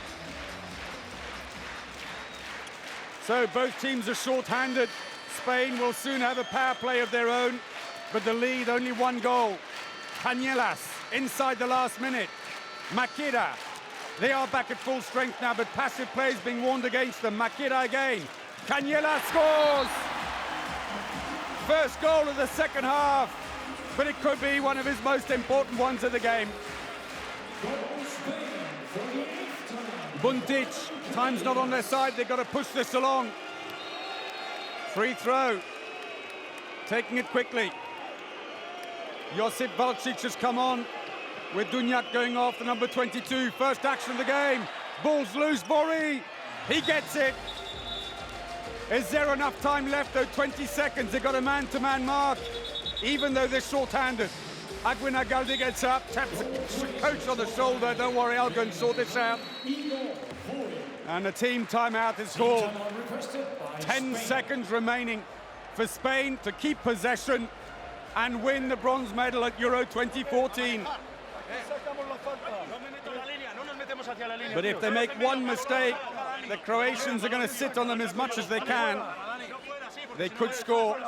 So both teams are short-handed. Spain will soon have a power play of their own, but the lead only one goal. Cañelas inside the last minute. Makeda. They are back at full strength now, but passive play is being warned against them. Makeda again. Cañelas scores! First goal of the second half, but it could be one of his most important ones of the game. Buntic, time's not on their side, they've got to push this along. Free throw, taking it quickly. Josip Valcic has come on, with Dunjak going off, the number 22. First action of the game, ball's loose, Bori, he gets it. Is there enough time left though? 20 seconds, they've got a man-to-man mark, even though they're short-handed. Aguinagaldi gets up, taps the coach on the shoulder. Don't worry, I'll go and sort this out. And a team timeout is called. 10 seconds remaining for Spain to keep possession and win the bronze medal at Euro 2014. But if they make one mistake, the Croatians are going to sit on them as much as they can. They could score.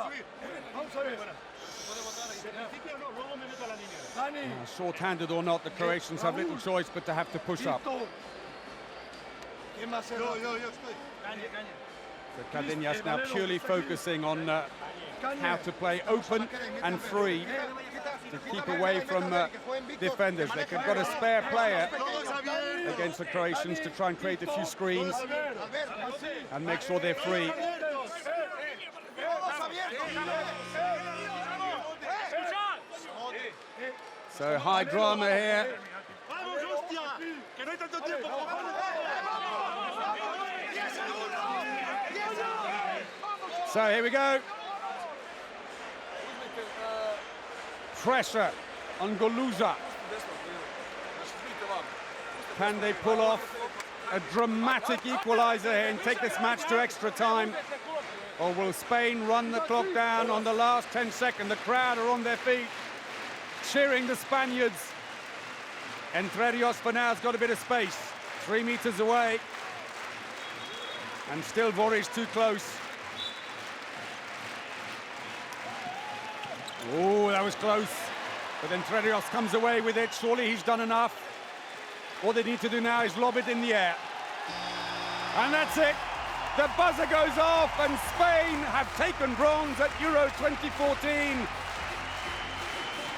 Short-handed or not, the Croatians have little choice but to have to push up. So Cadenas now purely focusing on how to play open and free to keep away from defenders. They've got a spare player against the Croatians to try and create a few screens and make sure they're free. So high drama here. So here we go. Pressure on Goluza. Can they pull off a dramatic equaliser here and take this match to extra time? Or will Spain run the clock down on the last 10 seconds? The crowd are on their feet, cheering the Spaniards. Entre Rios for now has got a bit of space. 3 meters away. And still Bori's too close. Oh, that was close. But Entre Rios comes away with it. Surely he's done enough. All they need to do now is lob it in the air. And that's it. The buzzer goes off and Spain have taken bronze at Euro 2014.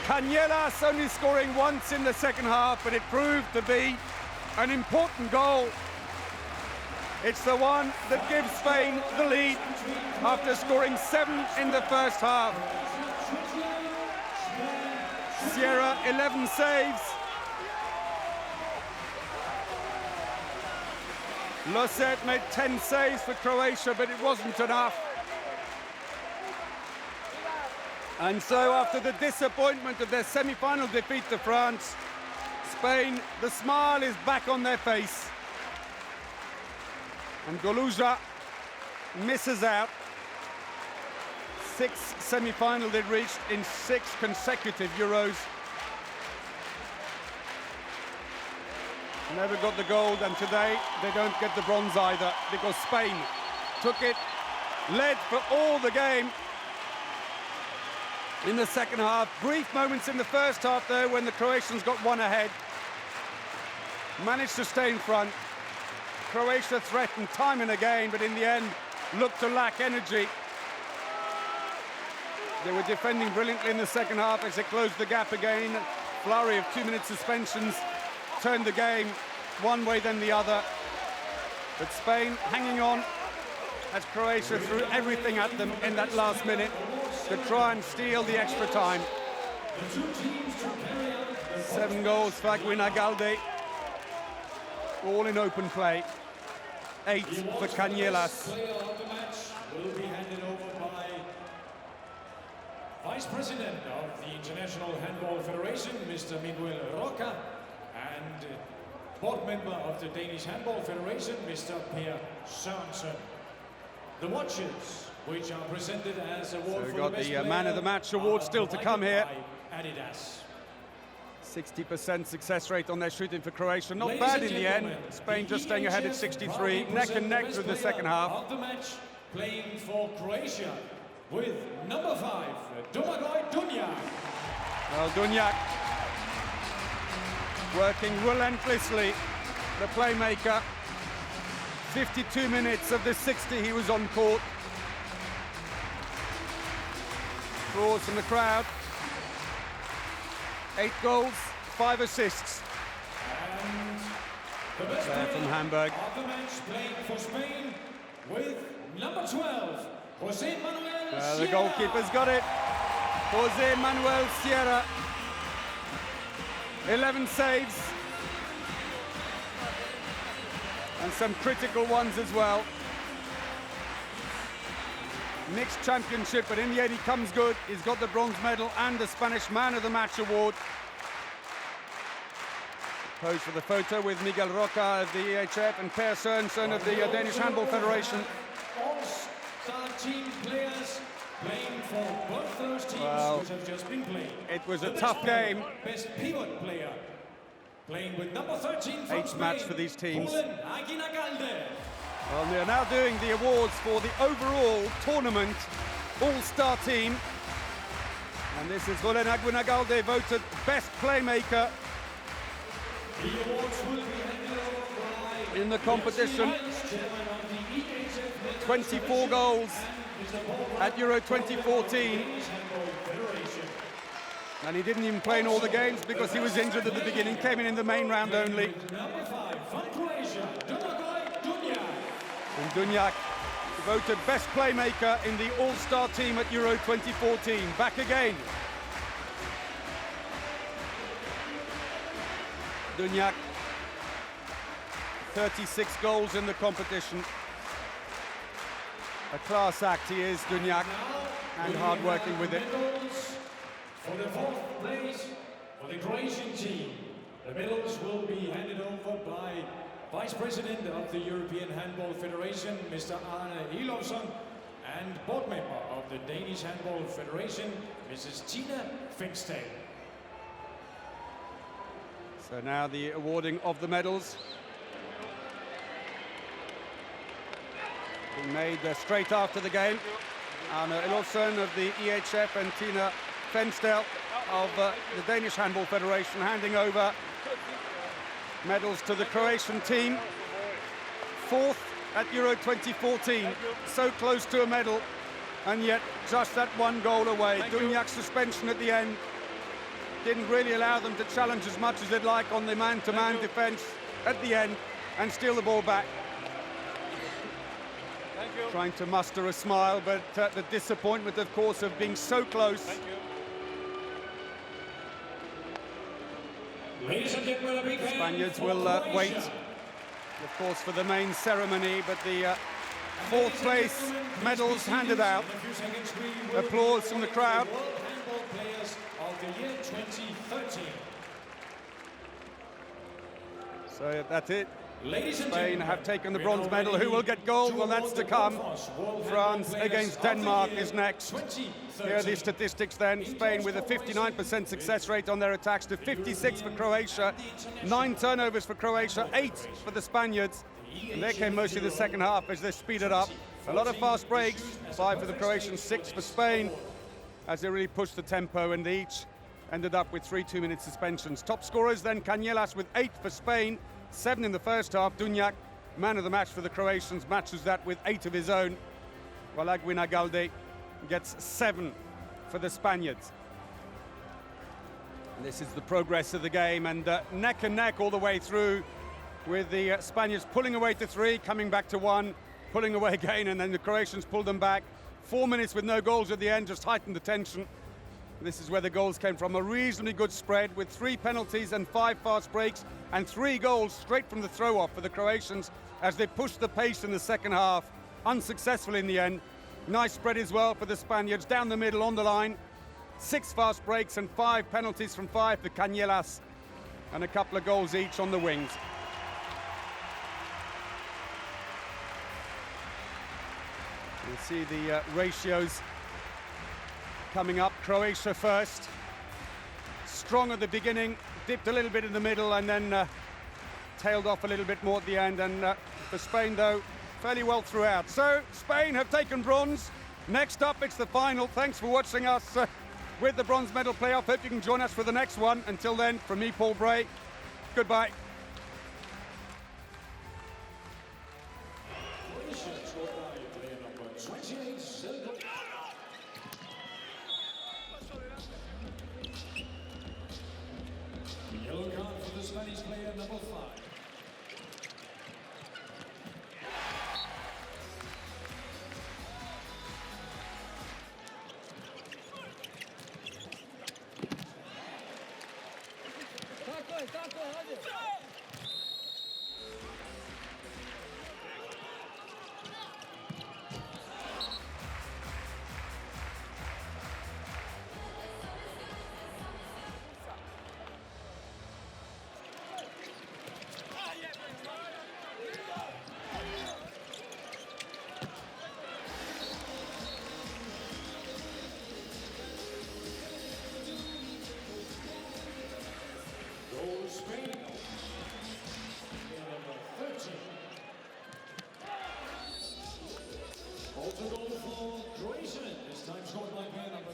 Cañelas only scoring once in the second half, but it proved to be an important goal. It's the one that gives Spain the lead after scoring 7 in the first half. Sierra, 11 saves. Losset made 10 saves for Croatia, but it wasn't enough. And so after the disappointment of their semi-final defeat to France, Spain, the smile is back on their face. And Goluza misses out. 6th semi-final they'd reached in 6 consecutive Euros. Never got the gold, and today they don't get the bronze either, because Spain took it, led for all the game in the second half. Brief moments in the first half though when the Croatians got one ahead. Managed to stay in front. Croatia threatened time and again, but in the end looked to lack energy. They were defending brilliantly in the second half as they closed the gap again. Flurry of 2-minute suspensions turned the game one way then the other. But Spain hanging on as Croatia threw everything at them in that last minute to try and steal the extra time. 7 goals for Aguinagaldi, all in open play. 8 for Cañelas. Will be handed over by Vice President of the International Handball Federation, Mr. Miguel Roca, and board member of the Danish Handball Federation, Mr. Per Sørensen. The watches, which are presented as award so for we've got the best the man of the match award still to come here. Adidas. 60% success rate on their shooting for Croatia. Not bad in the end. Spain just staying ahead at 63, neck and neck through the second half. Of the match, playing for Croatia with number 5, Dunjak. Well, Dunjak working relentlessly, the playmaker. 52 minutes of the 60 he was on court. Applause from the crowd. 8 goals, 5 assists. And the best player from Hamburg. of the match, playing for Spain with number 12, Jose Manuel The Sierra. goalkeeper's got it. Jose Manuel Sierra. 11 saves. And some critical ones as well. Mixed championship, but in the end he comes good. He's got the bronze medal and the Spanish Man of the Match award. Pose for the photo with Miguel Roca of the EHF and Per Sørensen of the Danish Handball Federation. All-star team players playing for both those teams which have just been played. It was a The tough game. Best pivot player playing with number 13 from Eighth Spain, match for these teams. Julen Aguinagalde. Well, they're now doing the awards for the overall tournament all-star team. And this is Julen Aguinagalde, voted best playmaker The awards will be handed over by in the competition. 24 goals at Euro 2014. And he didn't even play in all the games because he was injured at the beginning, came in the main round only. Number 5 from Croatia, Dunjak. And Dunjak voted best playmaker in the all-star team at Euro 2014. Back again. Dunjak, 36 goals in the competition. A class act he is, Dunjak, and hard working with it. For the 4th place for the Croatian team, the medals will be handed over by Vice President of the European Handball Federation, Mr. Arne Ilofsson, and board member of the Danish Handball Federation, Mrs. Tina Finkstad. So now the awarding of the medals. Being made straight after the game. Arne Ilofsson of the EHF and Tina Finkstad of the Danish Handball Federation handing over medals to the Croatian team. 4th at Euro 2014, so close to a medal, and yet just that 1 goal away. Dunjak's suspension at the end didn't really allow them to challenge as much as they'd like on the man-to-man defence at the end and steal the ball back. Trying to muster a smile, but the disappointment, of course, of being so close. Ladies and gentlemen, a big hand Spaniards for will Croatia. wait, of course, for the main ceremony, but the 4th place medals handed out. Applause from the crowd. World Handball Players of the year 2013. So that's it. Ladies and Spain gentlemen, have taken the we bronze are medal. ready Who will get gold? Well, that's to come. World France Handball against Players of the Denmark year is next. 2013. Here are the statistics then. Spain with a 59% success rate on their attacks to 56 for Croatia. 9 turnovers for Croatia, 8 for the Spaniards. And they came mostly in the second half as they speeded up. A lot of fast breaks, 5 for the Croatians, 6 for Spain, as they really pushed the tempo, and they each ended up with 3 2-minute suspensions. Top scorers then, Cañelas with 8 for Spain, 7 in the first half. Dunjak, man of the match for the Croatians, matches that with 8 of his own, while Aguinagalde gets 7 for the Spaniards. And this is the progress of the game, and neck and neck all the way through, with the Spaniards pulling away to 3, coming back to 1, pulling away again, and then the Croatians pulled them back. 4 minutes with no goals at the end, just heightened the tension. This is where the goals came from, a reasonably good spread with 3 penalties and 5 fast breaks, and 3 goals straight from the throw-off for the Croatians as they pushed the pace in the second half, unsuccessful in the end. Nice spread as well for the Spaniards, down the middle on the line. 6 fast breaks and 5 penalties from 5 for Cañelas, and a couple of goals each on the wings. You'll see the ratios coming up. Croatia first. strong at the beginning, dipped a little bit in the middle, and then tailed off a little bit more at the end. And for Spain, though, fairly well throughout. So Spain have taken bronze. Next up, it's the final. Thanks for watching us with the bronze medal playoff. Hope you can join us for the next one. Until then, from me, Paul Bray, goodbye. Croatia scored by player number 28, Silva. Yellow card for the Spanish player number 5. Tako je, hajde! Goal Spain. Player number 13. Also goal for Croatia. This time scored by player number